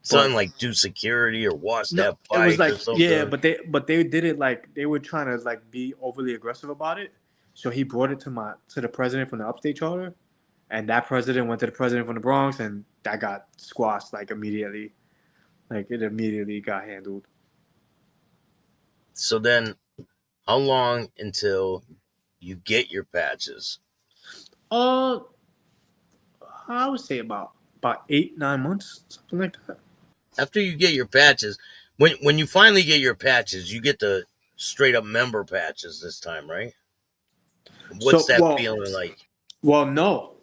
B: Something
A: but
B: like do security or wash
A: no,
B: that
A: it was
B: bike
A: like
B: or
A: yeah,
B: something.
A: but they did it like they were trying to like be overly aggressive about it. So he brought it to the president from the upstate charter, and that president went to the president from the Bronx, and that got squashed like immediately. Like it immediately got handled.
B: So then how long until you get your patches?
A: Uh, I would say about 8 9 months, something like that.
B: After you get your patches, when you finally get your patches, you get the straight up member patches this time, right? What's
A: So
B: that
A: well,
B: feeling like?
A: well, no,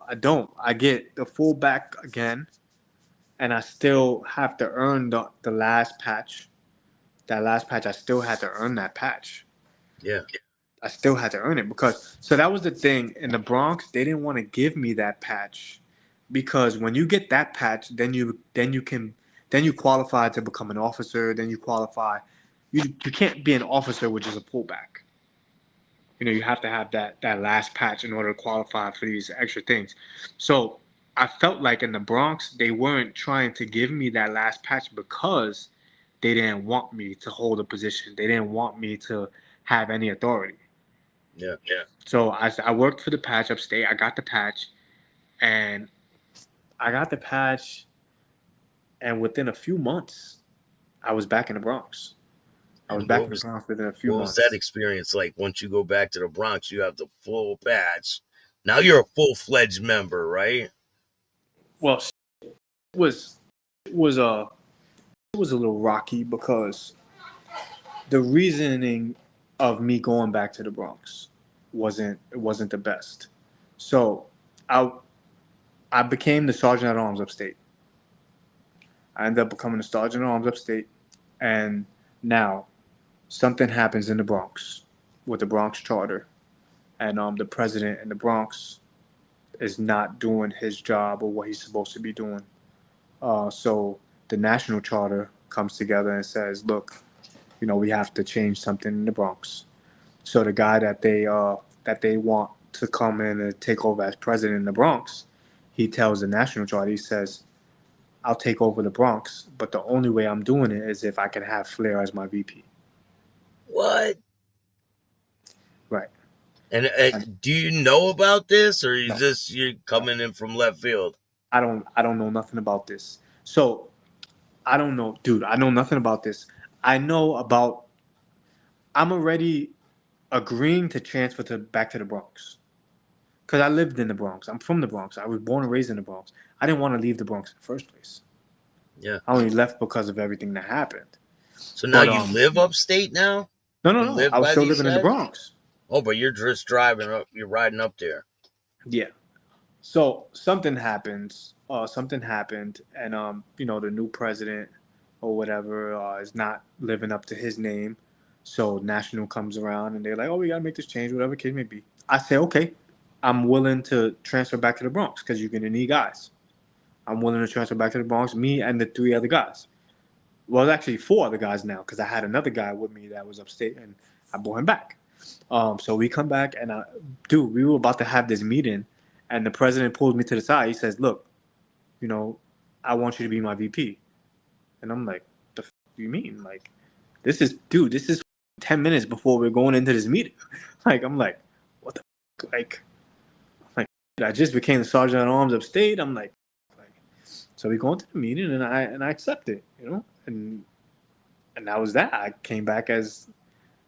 A: I don't. I get the full back again, and I still have to earn the last patch. That last patch, I still had to earn that patch.
B: Yeah.
A: I still had to earn it because so that was the thing in the Bronx. They didn't want to give me that patch because when you get that patch, then you qualify to become an officer. Then you qualify. You can't be an officer with just a pullback. You have to have that last patch in order to qualify for these extra things. So I felt like in the Bronx they weren't trying to give me that last patch because they didn't want me to hold a position. They didn't want me to have any authority.
B: Yeah.
A: So I worked for the patch upstate. I got the patch, and I got the patch, and within a few months, I was back in the Bronx. I was
B: And
A: back in the Bronx within a few
B: what was that
A: months.
B: experience like? Once you go back to the Bronx, you have the full patch. Now you're a full-fledged member, right?
A: Well, was was it was a little rocky because the reasoning of me going back to the Bronx wasn't the best. So I I became the sergeant at arms upstate. I ended up becoming the sergeant at arms upstate, and now something happens in the Bronx with the Bronx Charter, and the president in the Bronx is not doing his job or what he's supposed to be doing. So the national charter comes together and says, "Look, we have to change something in the Bronx." So the guy that they want to come in and take over as president in the Bronx, he tells the national charter, he says, "I'll take over the Bronx, but the only way I'm doing it is if I can have Flair as my VP."
B: What?
A: Right.
B: And
A: And
B: do you know about this, or is
A: no,
B: this you
A: no,
B: coming in from left field?
A: I don't know nothing about this. So I don't know, dude. I know nothing about this. I know about. I'm already agreeing to transfer to back to the Bronx because I lived in the Bronx. I'm from the Bronx. I was born and raised in the Bronx. I didn't want to leave the Bronx in the first place.
B: Yeah.
A: I only left because of everything that happened.
B: So now
A: But
B: you live upstate now?
A: no, no,
B: You
A: no.
B: live
A: I was
B: by
A: still
B: these
A: living in the
B: guys?
A: Bronx.
B: Oh, but you're just driving up. You're riding up there.
A: Yeah. So something happens. Something happened, and the new president or whatever is not living up to his name. So national comes around, and they're like, "Oh, we gotta make this change, whatever the case may be." I say, "Okay, I'm willing to transfer back to the Bronx because you're gonna need guys. I'm willing to transfer back to the Bronx. Me and the three other guys. Well, it's actually four other guys now because I had another guy with me that was upstate, and I brought him back. So we come back, and dude, we were about to have this meeting, and the president pulls me to the side. He says, "Look, you know, I want you to be my VP," and I'm like, "The f- do you mean? Like, this is 10 minutes before we're going into this meeting." Like, I'm like, "What the f-? Like, I just became the sergeant at arms upstate." I'm like, so we go into the meeting, and I accept it, and that was that. I came back as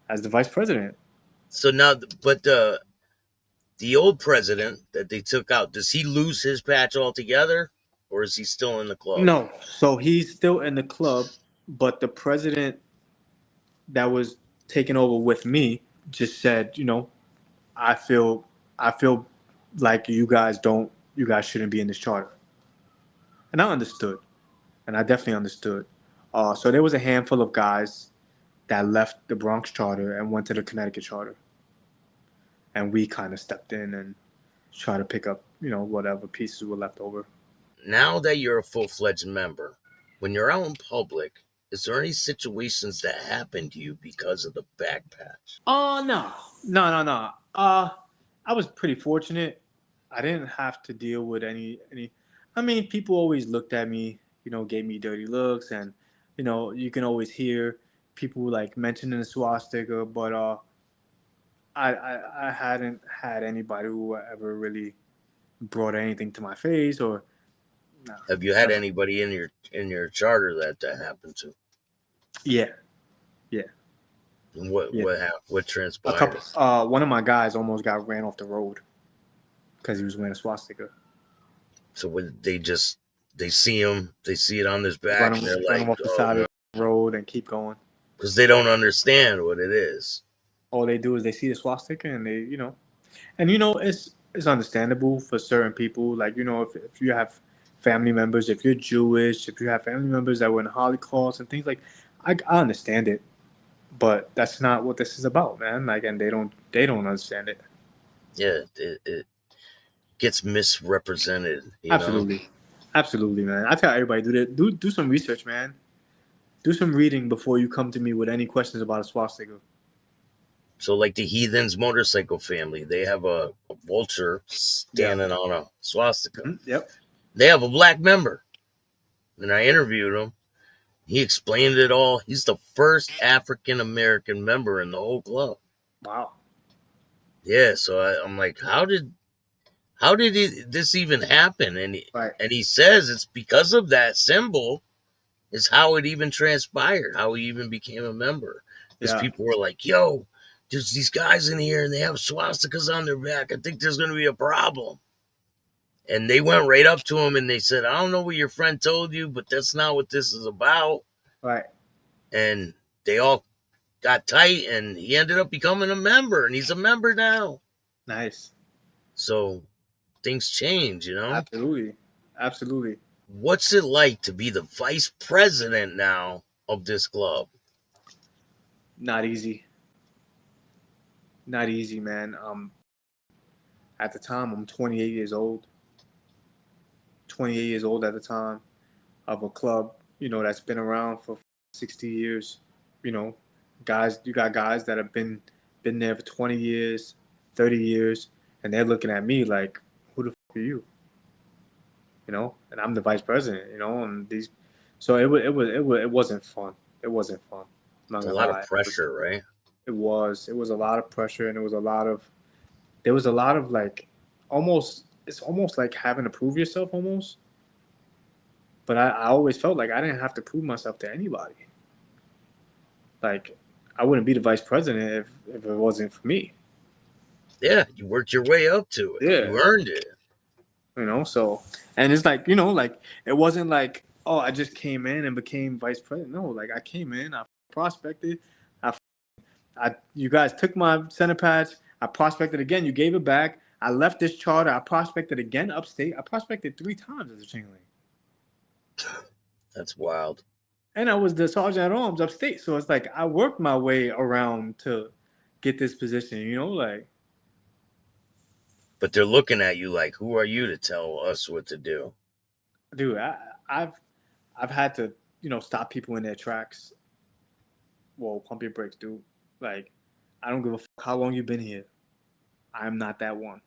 A: the vice president.
B: So now, but the old president that they took out, does he lose his patch altogether, or is he still in the club?
A: No, so he's still in the club, but the president that was taking over with me just said, I feel I feel like you guys shouldn't be in this charter. And I understood. And I definitely understood. So there was a handful of guys that left the Bronx charter and went to the Connecticut charter. And we kind of stepped in and tried to pick up, whatever pieces were left over.
B: Now that you're a full-fledged member, when you're out in public, is there any situations that happen to you because of the back patch?
A: Oh, no. No, no, no. I was pretty fortunate. I didn't have to deal with any. I mean, people always looked at me, gave me dirty looks, and you can always hear people like mentioning the swastika, but I hadn't had anybody who ever really brought anything to my face or no,
B: Have you had
A: nothing.
B: anybody in your charter that happened to?
A: Yeah, yeah,
B: And
A: yeah.
B: what
A: A couple.
B: transpired?
A: One of my guys almost got ran off the road because he was wearing a swastika.
B: So when they see him, they see it on his back, and they're
A: Run him
B: like,
A: off the
B: "Oh
A: side
B: no,"
A: of the road and keep going.
B: because they don't understand what it is.
A: All they do is they see the swastika and and it's understandable for certain people. Like if you have family members, if you're Jewish, if you have family members that were in the Holocaust and things like, I understand it. but that's not what this is about, man. Like, and they don't understand it.
B: Yeah, it gets misrepresented, you know.
A: Absolutely, absolutely, man. I tell everybody do some research, man. Do some reading before you come to me with any questions about a swastika.
B: So, like the Heathens Motorcycle Family, they have a vulture
A: Yeah.
B: standing on a swastika.
A: Yep.
B: They have a black member, and I interviewed him. He explained it all. He's the first African American member in the whole club.
A: Wow.
B: Yeah, so I'm like, how did this even happen?
A: Right.
B: And he says it's because of that symbol is how it even transpired, how he even became a member. Because
A: Yeah.
B: people were like, "Yo, there's these guys in here and they have swastikas on their back. I think there's going to be a problem." And they went right up to him and they said, "I don't know what your friend told you, but that's not what this is about."
A: Right.
B: And they all got tight, and he ended up becoming a member, and he's a member now.
A: Nice.
B: So things change, you know.
A: Absolutely. Absolutely.
B: What's it like to be the vice president now of this club?
A: Not easy. Not easy, man. At the time, I'm 28 years old. 28 years old at the time of a club, that's been around for 60 years. You know, guys, you got guys that have been there for 20 years, 30 years, and they're looking at me like, who the fuck are you? And I'm the vice president. And these, so it wasn't fun. It wasn't fun. I'm not
B: It's a
A: gonna
B: lot of
A: lie.
B: pressure, right?
A: It was a lot of pressure, and there was a lot of like, it's almost like having to prove yourself almost. But I always felt like I didn't have to prove myself to anybody. Like, I wouldn't be the vice president if it wasn't for me.
B: Yeah, you worked your way up to it.
A: Yeah.
B: You earned it.
A: So, and it's like, like, it wasn't like, oh, I just came in and became vice president. No, like, I came in, I prospected, I, you guys took my center patch, I prospected again, you gave it back. I left this charter, I prospected again upstate. I prospected 3 times as a Chingling.
B: That's wild.
A: And I was the sergeant at arms upstate. So it's like I worked my way around to get this position, like,
B: But they're looking at you like, who are you to tell us what to do?
A: dude, I've I've had to, stop people in their tracks. Whoa, pump your brakes, dude. Like, I don't give a fuck how long you've been here. I'm not that one.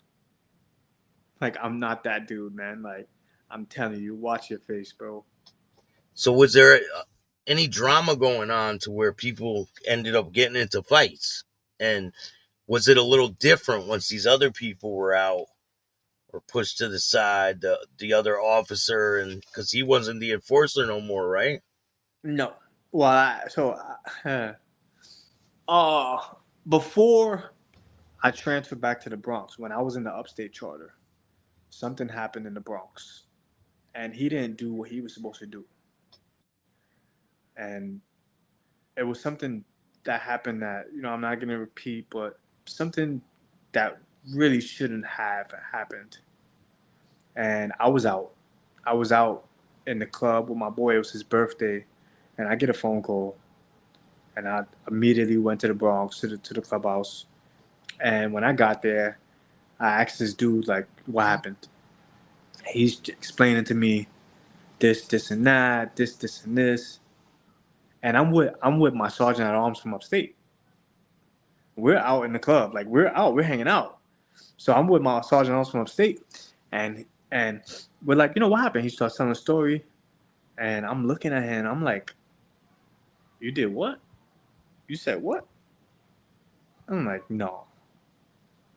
A: Like, I'm not that dude, man. Like, I'm telling you, watch your face, bro.
B: So was there any drama going on to where people ended up getting into fights? And was it a little different once these other people were out or pushed to the side, the other officer, and because he wasn't the enforcer no more, right?
A: No. Well, uh, before I transferred back to the Bronx, when I was in the upstate charter, something happened in the Bronx, and he didn't do what he was supposed to do. And it was something that happened that, I'm not going to repeat, but something that really shouldn't have happened. And I was out. I was out in the club with my boy. It was his birthday, and I get a phone call, and I immediately went to the Bronx to the clubhouse. And when I got there, I asked this dude like, "What happened?" He's explaining to me this, and that, this, and this. And I'm with my sergeant at arms from upstate. We're out in the club, like we're hanging out. So I'm with my sergeant at arms from upstate, and we're like, what happened? He starts telling a story, and I'm looking at him. I'm like, you did what? You said what? I'm like, no,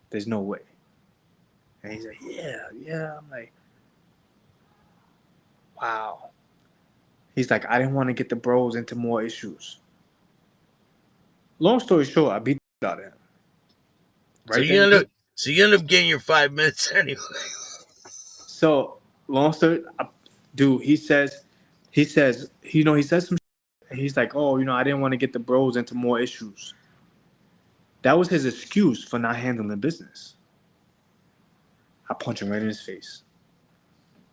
A: there's no way. And he's like, yeah, yeah. I'm like, wow. He's like, I didn't want to get the bros into more issues. Long story short, I beat the out of him.
B: So
A: Right
B: you
A: then.
B: end up, so you end up getting your 5 minutes anyway.
A: So long story, dude. He says some. And he's like, oh, I didn't want to get the bros into more issues. That was his excuse for not handling business. I punch him right in his face,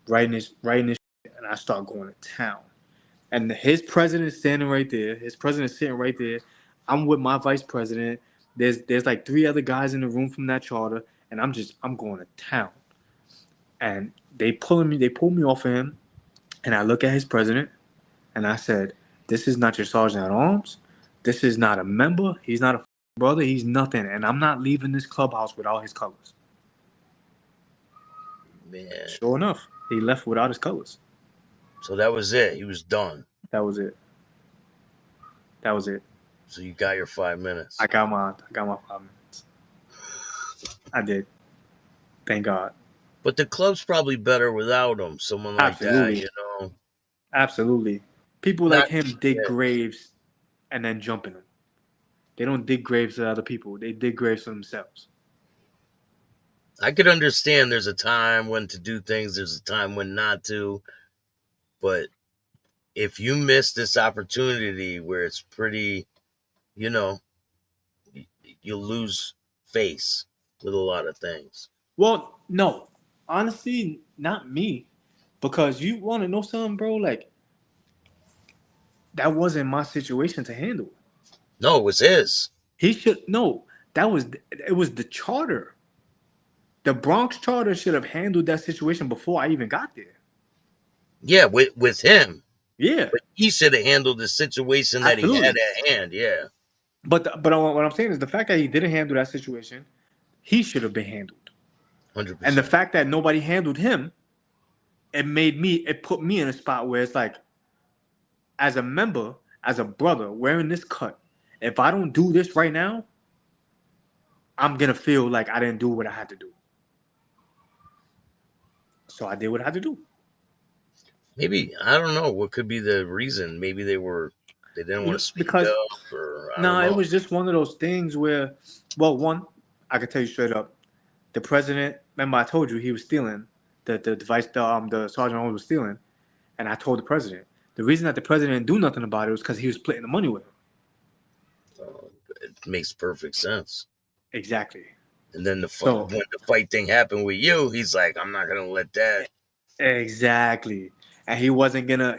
A: right in his, and I start going to town. And his president is standing right there. His president is sitting right there. I'm with my vice president. There's like three other guys in the room from that charter, and I'm going to town. And they pull me off of him, and I look at his president, and I said, "This is not your sergeant at arms. This is not a member. He's not a brother. He's nothing. And I'm not leaving this clubhouse without his colors."
B: Man.
A: Sure enough, he left without his colors.
B: So that was it. He was done.
A: That was it. That was it.
B: So you got your 5 minutes.
A: I got my 5 minutes. I did. Thank God.
B: But the club's probably better without him. Someone like
A: Absolutely.
B: that, you know.
A: Absolutely. People
B: Not-
A: like him dig
B: yeah.
A: graves and then jump in them. They don't dig graves for other people. They dig graves for themselves.
B: I could understand there's a time when to do things, there's a time when not to. But if you miss this opportunity where it's pretty, you know, you lose face with a lot of things.
A: Well, no. Honestly, not me. Because you want to know something, bro? Like, that wasn't my situation to handle.
B: No, it was his.
A: He should no. It was the charter. The Bronx charter should have handled that situation before I even got there.
B: Yeah, with him.
A: Yeah,
B: But he should have handled the situation that he had at hand. Yeah.
A: But what I'm saying is the fact that he didn't handle that situation, he should have been handled.
B: 100%.
A: And the fact that nobody handled him, it put me in a spot where it's like, as a member, as a brother, wearing this cut, if I don't do this right now, I'm gonna feel like I didn't do what I had to do. So I did what I had to do.
B: Maybe, I don't know what could be the reason. Maybe they didn't want to speak up, or I don't know.
A: It was just one of those things where, well, one, I can tell you straight up, the president. Remember, I told you he was stealing. The sergeant was stealing, and I told the president the reason that the president didn't do nothing about it was because he was splitting the money with him.
B: It makes perfect sense.
A: Exactly.
B: And then when the fight thing happened with you, he's like, "I'm not gonna let that."
A: Exactly, and he wasn't gonna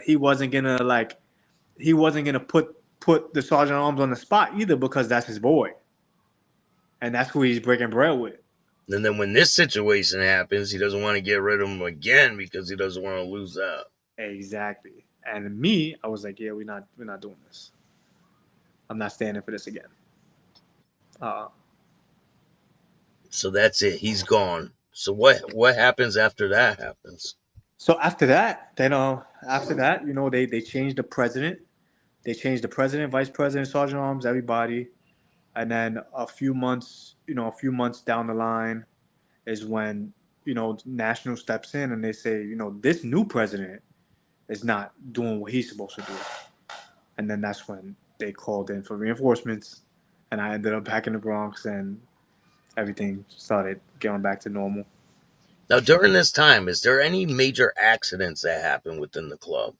A: put the sergeant at arms on the spot either because that's his boy, and that's who he's breaking bread with.
B: And then when this situation happens, he doesn't want to get rid of him again because he doesn't want to lose out.
A: Exactly. And me, I was like, yeah, we're not doing this. I'm not standing for this again.
B: So that's it. He's gone. So what happens after that happens?
A: So after that, they changed the president. They changed the president, vice president, sergeant at arms, everybody. And then a few months down the line is when, national steps in and they say, this new president is not doing what he's supposed to do. And then that's when they called in for reinforcements, and I ended up back in the Bronx, and everything started going back to normal.
B: Now, during this time, is there any major accidents that happen within the club?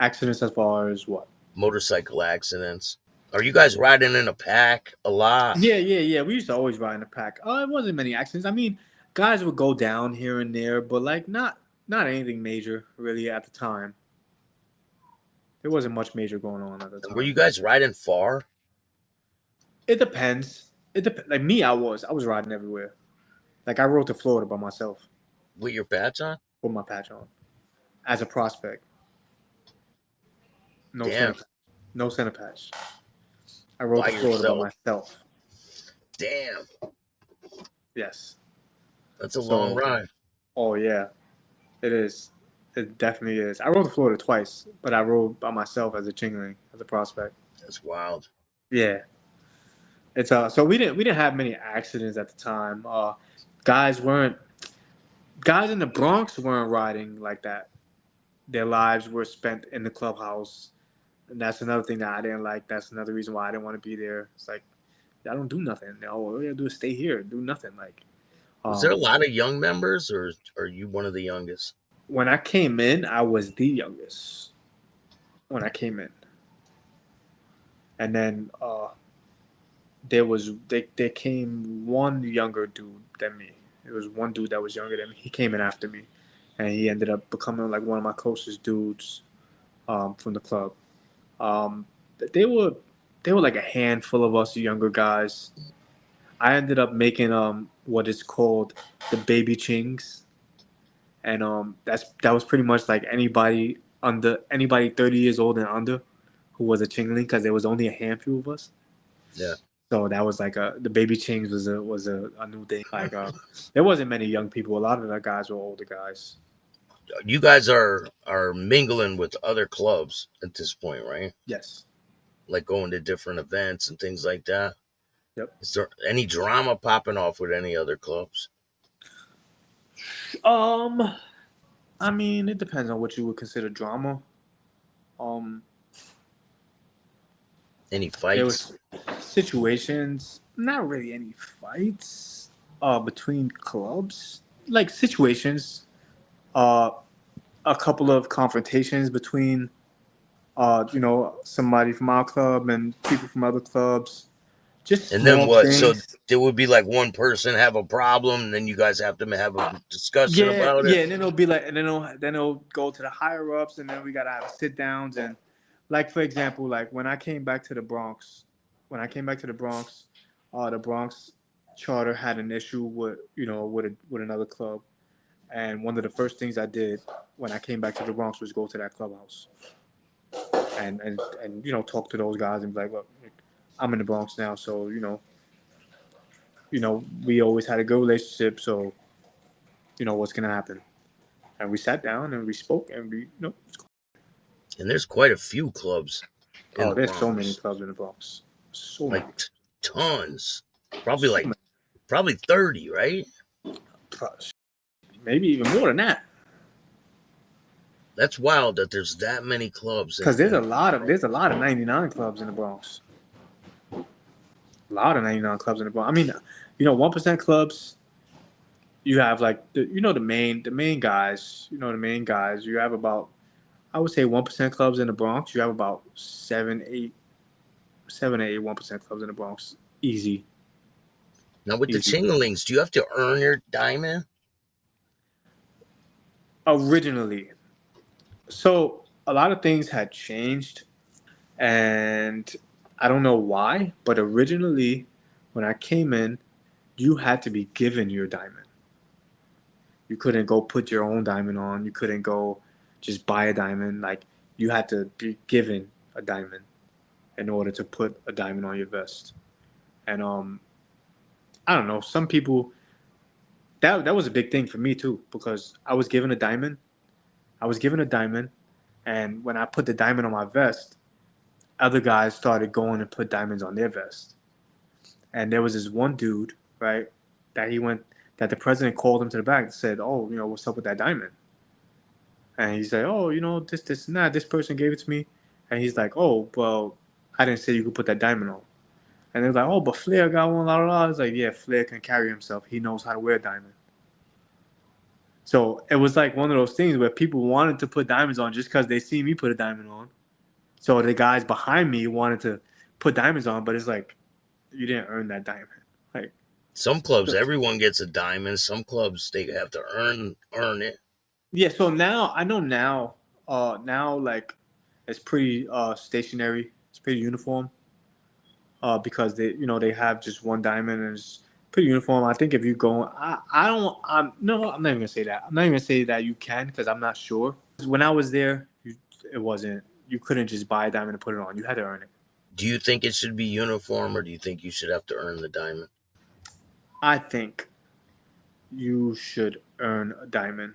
A: Accidents as far as what?
B: Motorcycle accidents. Are you guys riding in a pack a lot?
A: Yeah. We used to always ride in a pack. It wasn't many accidents. I mean, guys would go down here and there, but like not anything major really at the time. There wasn't much major going on at the time.
B: Were you guys riding far?
A: It depends. Like me, I was riding everywhere. Like I rode to Florida by myself.
B: With your patch on?
A: With my patch on. As a prospect. No center patch. I rode to Florida by myself.
B: Damn.
A: Yes.
B: That's a long ride.
A: Oh yeah. It is. It definitely is. I rode to Florida twice, but I rode by myself as a Chingling, as a prospect.
B: That's wild.
A: Yeah. It's so we didn't have many accidents at the time. Guys in the Bronx weren't riding like that. Their lives were spent in the clubhouse. And that's another thing that I didn't like. That's another reason why I didn't want to be there. It's like, I don't do nothing. All you gotta do is stay here, do nothing. Like,
B: was there a lot of young members, or are you one of the youngest?
A: When I came in, I was the youngest. When I came in, and then there came one younger dude than me. There was one dude that was younger than me. He came in after me, and he ended up becoming like one of my closest dudes from the club. They were there were like a handful of us younger guys. I ended up making what is called the baby chings, and that was pretty much like anybody 30 years old and under who was a chingling because there was only a handful of us.
B: Yeah.
A: So that was like the baby chings was a new thing. Like there wasn't many young people. A lot of the guys were older guys.
B: You guys are mingling with other clubs at this point, right?
A: Yes.
B: Like going to different events and things like that.
A: Yep.
B: Is there any drama popping off with any other clubs?
A: Um, I mean, it depends on what you would consider drama. Um,
B: Any
A: there
B: fights?
A: was situations, not really any fights, between clubs. Like situations, uh, a couple of confrontations between, somebody from our club and people from other clubs. Just
B: And then
A: small
B: what? So
A: things.
B: there would be like one person have a problem, and then you guys have to have a discussion
A: Yeah,
B: about it.
A: yeah, and then it'll be like, and then it'll go to the higher ups, and then we gotta have sit downs, and like for example, like when I came back to the Bronx, the Bronx charter had an issue with with another club, and one of the first things I did when I came back to the Bronx was go to that clubhouse and talk to those guys and be like, look, I'm in the Bronx now, so we always had a good relationship, so what's gonna happen, and we sat down and we spoke and
B: And there's quite a few clubs in
A: oh,
B: the
A: there's so many
B: Bronx,
A: clubs in the Bronx, so
B: like
A: many,
B: tons, probably
A: so
B: like
A: many,
B: probably 30, right?
A: maybe even more than that.
B: That's wild that there's that many clubs
A: Because
B: in
A: there's a lot of 99 clubs in the Bronx. A lot of 99 clubs in the Bronx. I mean, 1% clubs. You have like the main guys. The main guys. You have about, I would say, 1% clubs in the Bronx. You have about 7, 8, 1% clubs in the Bronx. Easy,
B: now with the
A: easy.
B: Chinglings. Do you have to earn your diamond?
A: Originally, so a lot of things had changed, and I don't know why, but originally, when I came in, you had to be given your diamond. You couldn't go put your own diamond on. You couldn't go just buy a diamond. Like you had to be given a diamond in order to put a diamond on your vest. And I don't know. Some people that was a big thing for me too because I was given a diamond. I was given a diamond, and when I put the diamond on my vest, other guys started going and put diamonds on their vest. And there was this one dude, right, that he went that the president called him to the back and said, "Oh, what's up with that diamond?" And he's like, "Oh, this and that. This person gave it to me." And he's like, "Oh, well, I didn't say you could put that diamond on." And they're like, "Oh, but Flair got one, la la la." It's like, "Yeah, Flair can carry himself. He knows how to wear a diamond." So it was like one of those things where people wanted to put diamonds on just because they see me put a diamond on. So the guys behind me wanted to put diamonds on, but it's like you didn't earn that diamond. Like,
B: Some clubs, everyone gets a diamond. Some clubs, they have to earn it.
A: yeah. So now I know now like it's pretty stationary. It's pretty uniform. Because they have just one diamond and it's pretty uniform. I think if you go, I don't, I'm no, I'm not even gonna say that. I'm not even gonna say that you can because I'm not sure. When I was there, it wasn't. You couldn't just buy a diamond and put it on. You had to earn it.
B: Do you think it should be uniform, or do you think you should have to earn the diamond?
A: I think you should earn a diamond.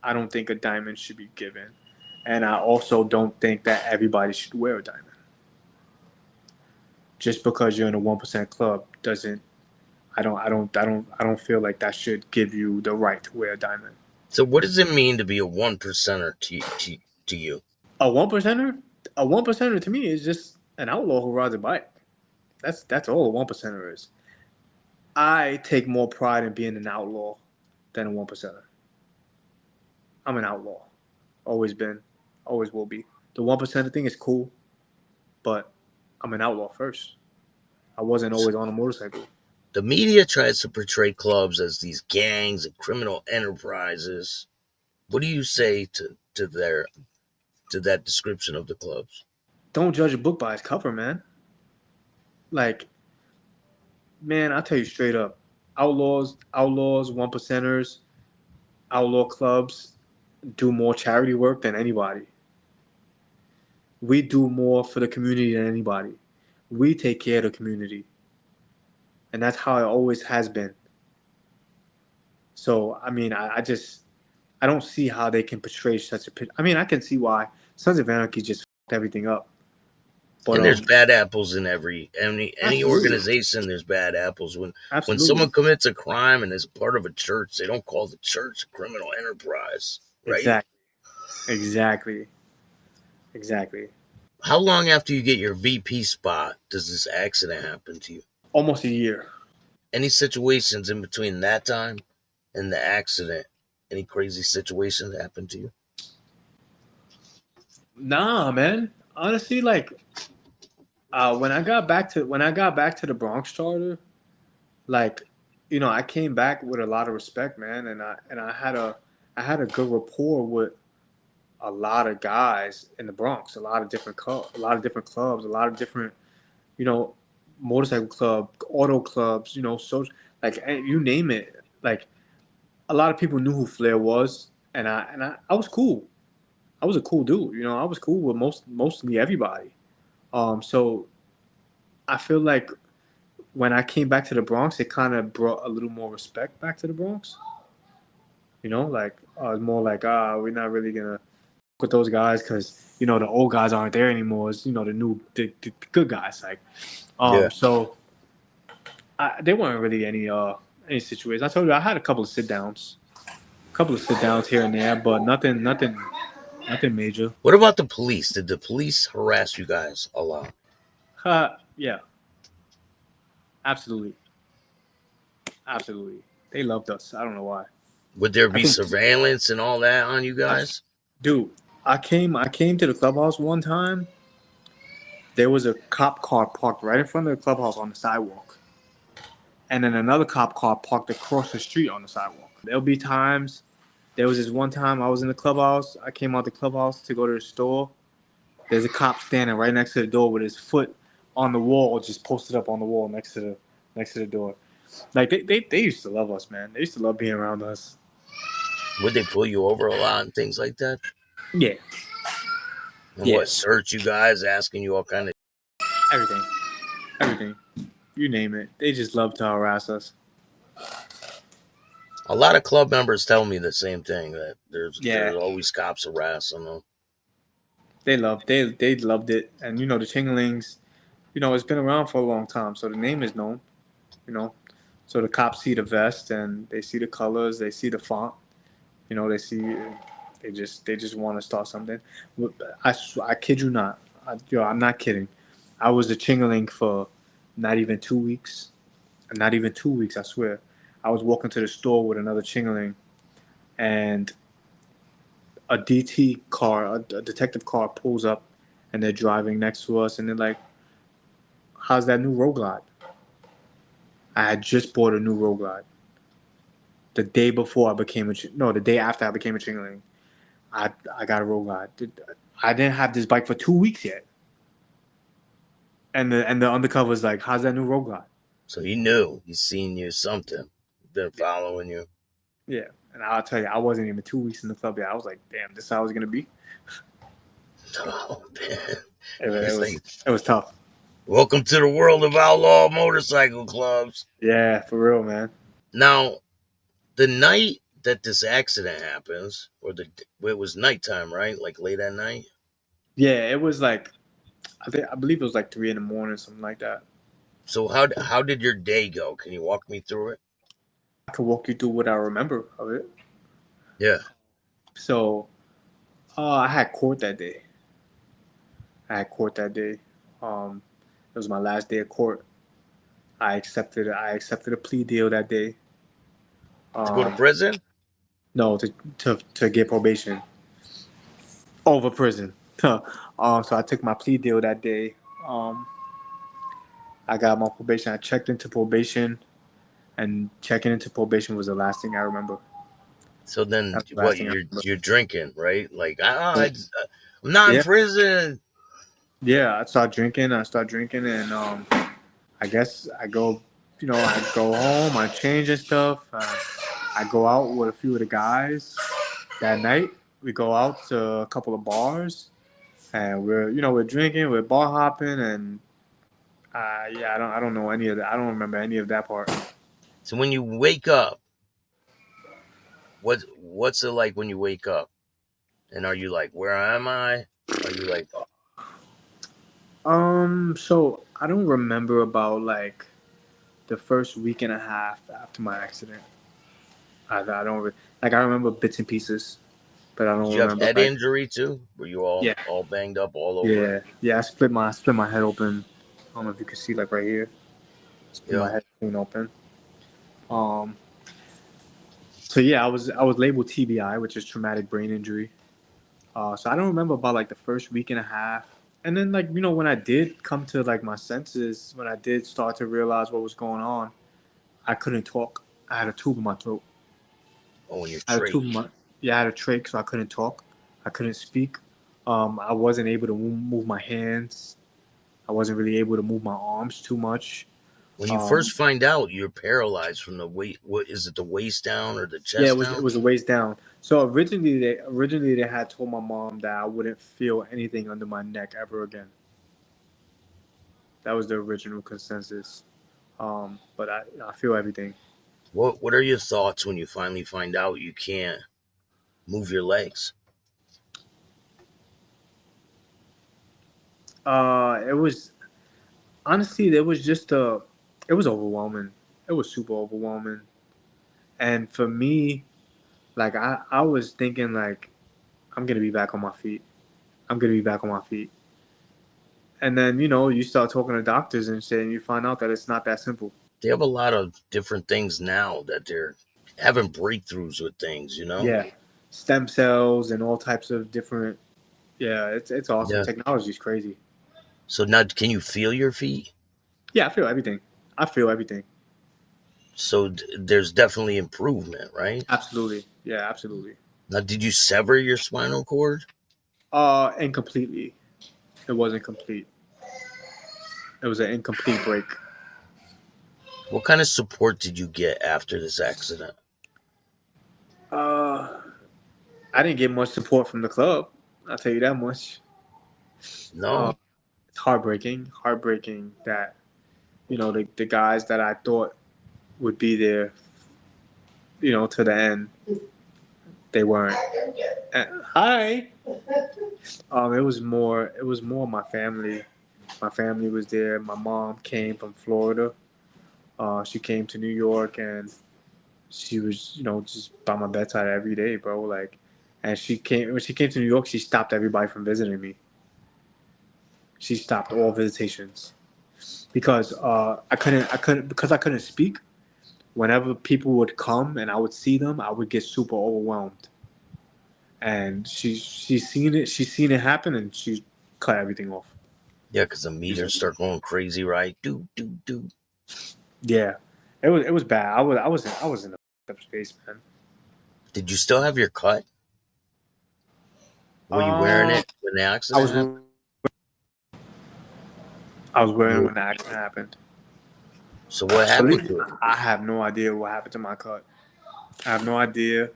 A: I don't think a diamond should be given, and I also don't think that everybody should wear a diamond. Just because you're in a 1% club doesn't. I don't feel like that should give you the right to wear a diamond.
B: So, what does it mean to be a one percenter to you?
A: A 1%er, a 1%er to me is just an outlaw who rides a bike. That's all a 1%er is. I take more pride in being an outlaw than a 1%er. I'm an outlaw. Always been, always will be. The 1%er thing is cool, but I'm an outlaw first. I wasn't always on a motorcycle.
B: The media tries to portray clubs as these gangs and criminal enterprises. What do you say to that description of the clubs?
A: Don't judge a book by its cover, man. Like, man, I tell you straight up, outlaws, one percenters, outlaw clubs do more charity work than anybody. We do more for the community than anybody. We take care of the community, and that's how it always has been. So, I mean, I don't see how they can portray such a picture. I mean, I can see why Sons of Anarchy just fucked everything up, but
B: And there's bad apples in any
A: absolutely,
B: organization. There's bad apples. When
A: absolutely,
B: someone commits a crime and is part of a church, they don't call the church a criminal enterprise, right?
A: exactly, exactly, exactly.
B: How long after you get your VP spot does this accident happen to you?
A: Almost a year.
B: Any situations in between that time and the accident? Any crazy situations happen to you?
A: Nah, man. Honestly, like when I got back to the Bronx charter, like I came back with a lot of respect, man, and I had a good rapport with a lot of guys in the Bronx, a lot of different clubs, a lot of different you know motorcycle club, auto clubs, like you name it. Like a lot of people knew who Flair was, I was cool. I was a cool dude, I was cool with mostly everybody. So I feel like when I came back to the Bronx, it kind of brought a little more respect back to the Bronx. Like more like we're not really gonna with those guys because the old guys aren't there anymore. It's the good guys. Like
B: Yeah.
A: so there weren't really any situations. I told you I had a couple of sit downs here and there, but nothing major.
B: What about the police? Did the police harass you guys a lot?
A: Yeah, absolutely, absolutely. They loved us. I don't know why.
B: Would there
A: I
B: be
A: think,
B: surveillance and all that on you
A: abs-
B: guys?
A: dude, I came to the clubhouse one time. There was a cop car parked right in front of the clubhouse on the sidewalk, and then another cop car parked across the street on the sidewalk. There'll be times. There was this one time I was in the clubhouse. I came out the clubhouse to go to the store. There's a cop standing right next to the door with his foot on the wall, just posted up on the wall next to the door. Like they used to love us, man. They used to love being around us.
B: Would they pull you over a lot and things like that?
A: Yeah,
B: And
A: yeah,
B: what, search you guys, asking you all kind of.
A: everything, everything. You name it. They just love to harass us.
B: A lot of club members tell me the same thing, that
A: Yeah,
B: there's always cops harassing them.
A: they loved it, and the Chinglings. It's been around for a long time, so the name is known. You know, so the cops see the vest and they see the colors, they see the font. They see, they just want to start something. I kid you not. I'm not kidding. I was a Chingling for not even 2 weeks. Not even 2 weeks, I swear. I was walking to the store with another Chingling, and a DT car, a detective car, pulls up, and they're driving next to us, and they're like, "How's that new Road Glide?" I had just bought a new Road Glide the day before I became no, the day after I became a Chingling. I got a Road Glide. I didn't have this bike for 2 weeks yet. And the undercover's like, "How's that new Road Glide?"
B: So he knew. He's seen you something. Been
A: Yeah,
B: following you.
A: yeah. And I'll tell you, I wasn't even 2 weeks in the club yet. I was like, "Damn, this is how it's gonna be."
B: Oh, man.
A: It
B: He's
A: was
B: like,
A: it was tough.
B: welcome to the world of outlaw motorcycle clubs.
A: Yeah, for real, man.
B: Now, the night that this accident happens, it was nighttime, right? Like late at night.
A: Yeah, it was like I believe it was like 3 in the morning, something like that.
B: So how did your day go? Can you walk me through it?
A: I could walk you through what I remember of it.
B: Yeah.
A: So, I had court that day. I had court that day. Um, it was my last day of court. I accepted a plea deal that day.
B: To go to
A: Um,
B: prison?
A: no, to get probation over prison. So I took my plea deal that day. Um, I got my probation. I checked into probation, and checking into probation was the last thing I remember.
B: So then
A: That's the last
B: what,
A: thing I remember.
B: you're drinking, right? Like, I'm not in
A: Yeah,
B: prison.
A: yeah. I started drinking. And I guess I go, I go home, I change and stuff. I go out with a few of the guys that night. We go out to a couple of bars, and we're drinking, we're bar hopping, and yeah, I don't know any of that. I don't remember any of that part.
B: So when you wake up, what's it like when you wake up? And are you like, where am I? Are you like,
A: So I don't remember about like the first week and a half after my accident. I don't like. I remember bits and pieces, but I
B: did
A: don't
B: you have
A: remember
B: head
A: like.
B: injury too? Were you all
A: Yeah,
B: all banged up all over?
A: yeah. I split my head open. I don't know if you can see like right here. Split my
B: Yeah.
A: head clean open. Um. So yeah, I was labeled TBI, which is traumatic brain injury. So I don't remember about like the first week and a half, and then like when I did come to like my senses, when I did start to realize what was going on, I couldn't talk. I had a tube in my throat.
B: Oh, when you're
A: I had a
B: trach.
A: tube in my Yeah, I had a trach, so I couldn't talk. I couldn't speak. I wasn't able to move my hands. I wasn't really able to move my arms too much.
B: When you first
A: Um,
B: find out you're paralyzed from the weight, what is it, the waist down or the
A: yeah, it
B: chest
A: was it
B: down?
A: was a waist down. So originally they had told my mom that I wouldn't feel anything under my neck ever again. That was the original consensus. But I feel everything.
B: What are your thoughts when you finally find out you can't move your legs?
A: It was honestly it was overwhelming. It was super overwhelming. And for me, like I was thinking like I'm gonna be back on my feet. I'm gonna be back on my feet. And then you start talking to doctors and shit, and you find out that it's not that simple.
B: They have a lot of different things now that they're having breakthroughs with things,
A: Yeah, stem cells and all types of different. Yeah, it's awesome.
B: Yeah.
A: Technology's crazy.
B: So now, can you feel your feet?
A: Yeah, I feel everything. I feel everything.
B: So there's definitely improvement, right?
A: Absolutely. Yeah, absolutely.
B: Now, did you sever your spinal cord?
A: Incompletely. It wasn't complete. It was an incomplete break.
B: What kind of support did you get after this accident?
A: Uh, I didn't get much support from the club. I'll tell you that much. Uh,
B: No.
A: it's heartbreaking that the guys that I thought would be there, to the end, they weren't. Hi. It was more my family. My family was there. My mom came from Florida. She came to New York, and she was, just by my bedside every day, bro. Like, and when she came to New York, she stopped everybody from visiting me. She stopped all visitations because I couldn't speak. Whenever people would come and I would see them, I would get super overwhelmed. And she's seen it happen, and she cut everything off.
B: Yeah, because the meters start going crazy, right? Do do do.
A: Yeah, it was bad. I was in a up space, man.
B: Did you still have your cut? Were you wearing
A: Uh,
B: it when the
A: I
B: accident
A: was
B: happened?
A: I was wearing it
B: You,
A: when the accident happened.
B: so what
A: So
B: happened to it?
A: I have no idea what happened to my cut. I have no idea,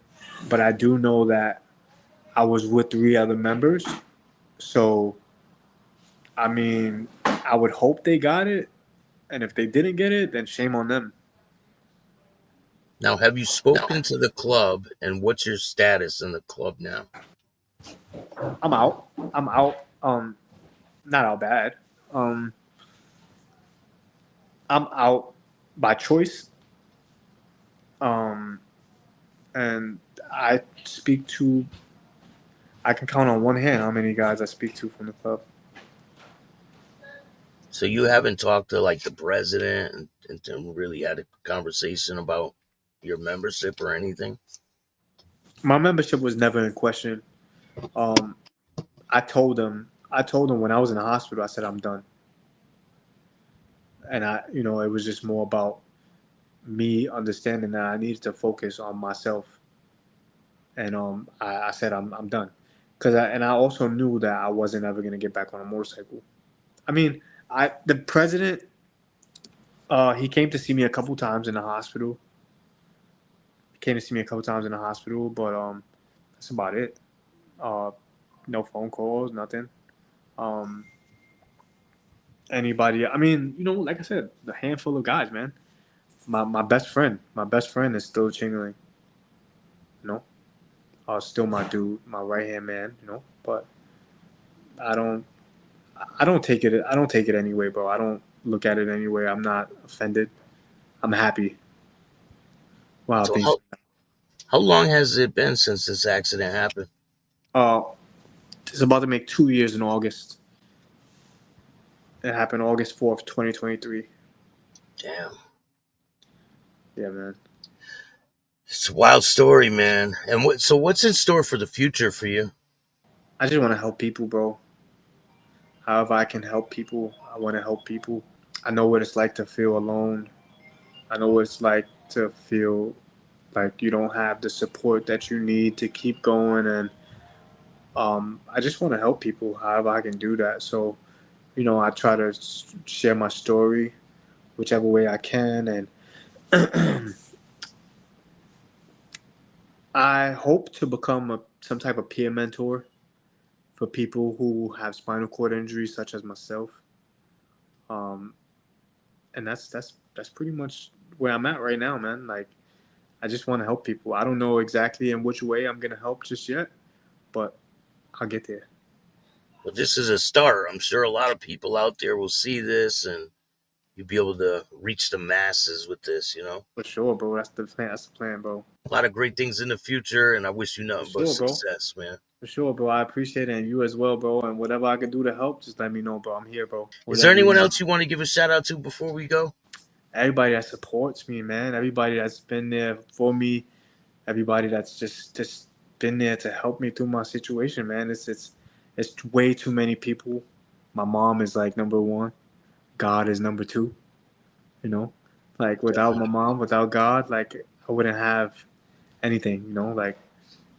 A: but I do know that I was with three other members. So I mean, I would hope they got it, and if they didn't get it, then shame on them.
B: Now, have you spoken to the club, and what's your status in the club now?
A: I'm out. I'm out. Not out bad. Um, I'm out by choice. Um, and I speak to. I can count on one hand how many guys I speak to from the club.
B: So you haven't talked to like the president and really had a conversation about your membership or anything?
A: My membership was never in question. Um, I told them when I was in the hospital, I said I'm done, and it was just more about me understanding that I needed to focus on myself, and I said I'm done, and I also knew that I wasn't ever gonna get back on a motorcycle. I mean, the president He came to see me a couple times in the hospital. He came to see me a couple times in the hospital, but that's about it. Uh, no phone calls, nothing. Um, anybody? I mean, like I said, a handful of guys, man. My best friend is still Chingling. You know, still my dude, my right hand man. But I don't, I don't take it. I don't take it anyway, bro. I don't look at it anyway. I'm not offended. I'm happy. Wow,
B: So
A: things.
B: how long has it been since this accident happened?
A: Uh, it's about to make 2 years in August. It happened August 4th, 2023.
B: Damn.
A: Yeah, man.
B: It's a wild story, man. And what's in store for the future for you?
A: I just want to help people, bro. However, I can help people. I want to help people. I know what it's like to feel alone. I know what it's like to feel like you don't have the support that you need to keep going. And I just want to help people however I can do that. So, I try to share my story whichever way I can. And I hope to become some type of peer mentor for people who have spinal cord injuries, such as myself. Um, and that's pretty much where I'm at right now, man. Like, I just want to help people. I don't know exactly in which way I'm gonna help just yet, but I'll get there.
B: Well, this is a start. I'm sure a lot of people out there will see this and you'll be able to reach the masses with this.
A: For sure, bro. That's the plan. That's the plan, bro.
B: A lot of great things in the future, and I wish you
A: For
B: nothing but
A: sure, bro.
B: success, man.
A: For sure, bro. I appreciate it, and you as well, bro. And whatever I can do to help, just let me know, bro. I'm here, bro.
B: Is there
A: Whatever you
B: anyone
A: need.
B: else you want to give a shout out to before we go?
A: Everybody that supports me, man. Everybody that's been there for me. Everybody that's just been there to help me through my situation, man. It's way too many people. My mom is like number one. God is number two. You know, like without my
B: Definitely.
A: mom, without God, like I wouldn't have anything. Like,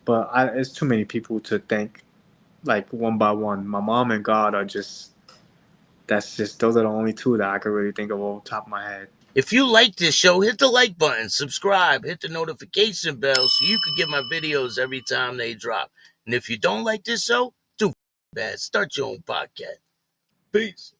A: but it's too many people to thank. Like one by one, my mom and God are just. That's just those are the only two that I could really think of off the top of my head.
B: If you like this show, hit the like button, subscribe, hit the notification bell so you can get my videos every time they drop. And if you don't like this show, too bad. Start your own podcast. Peace.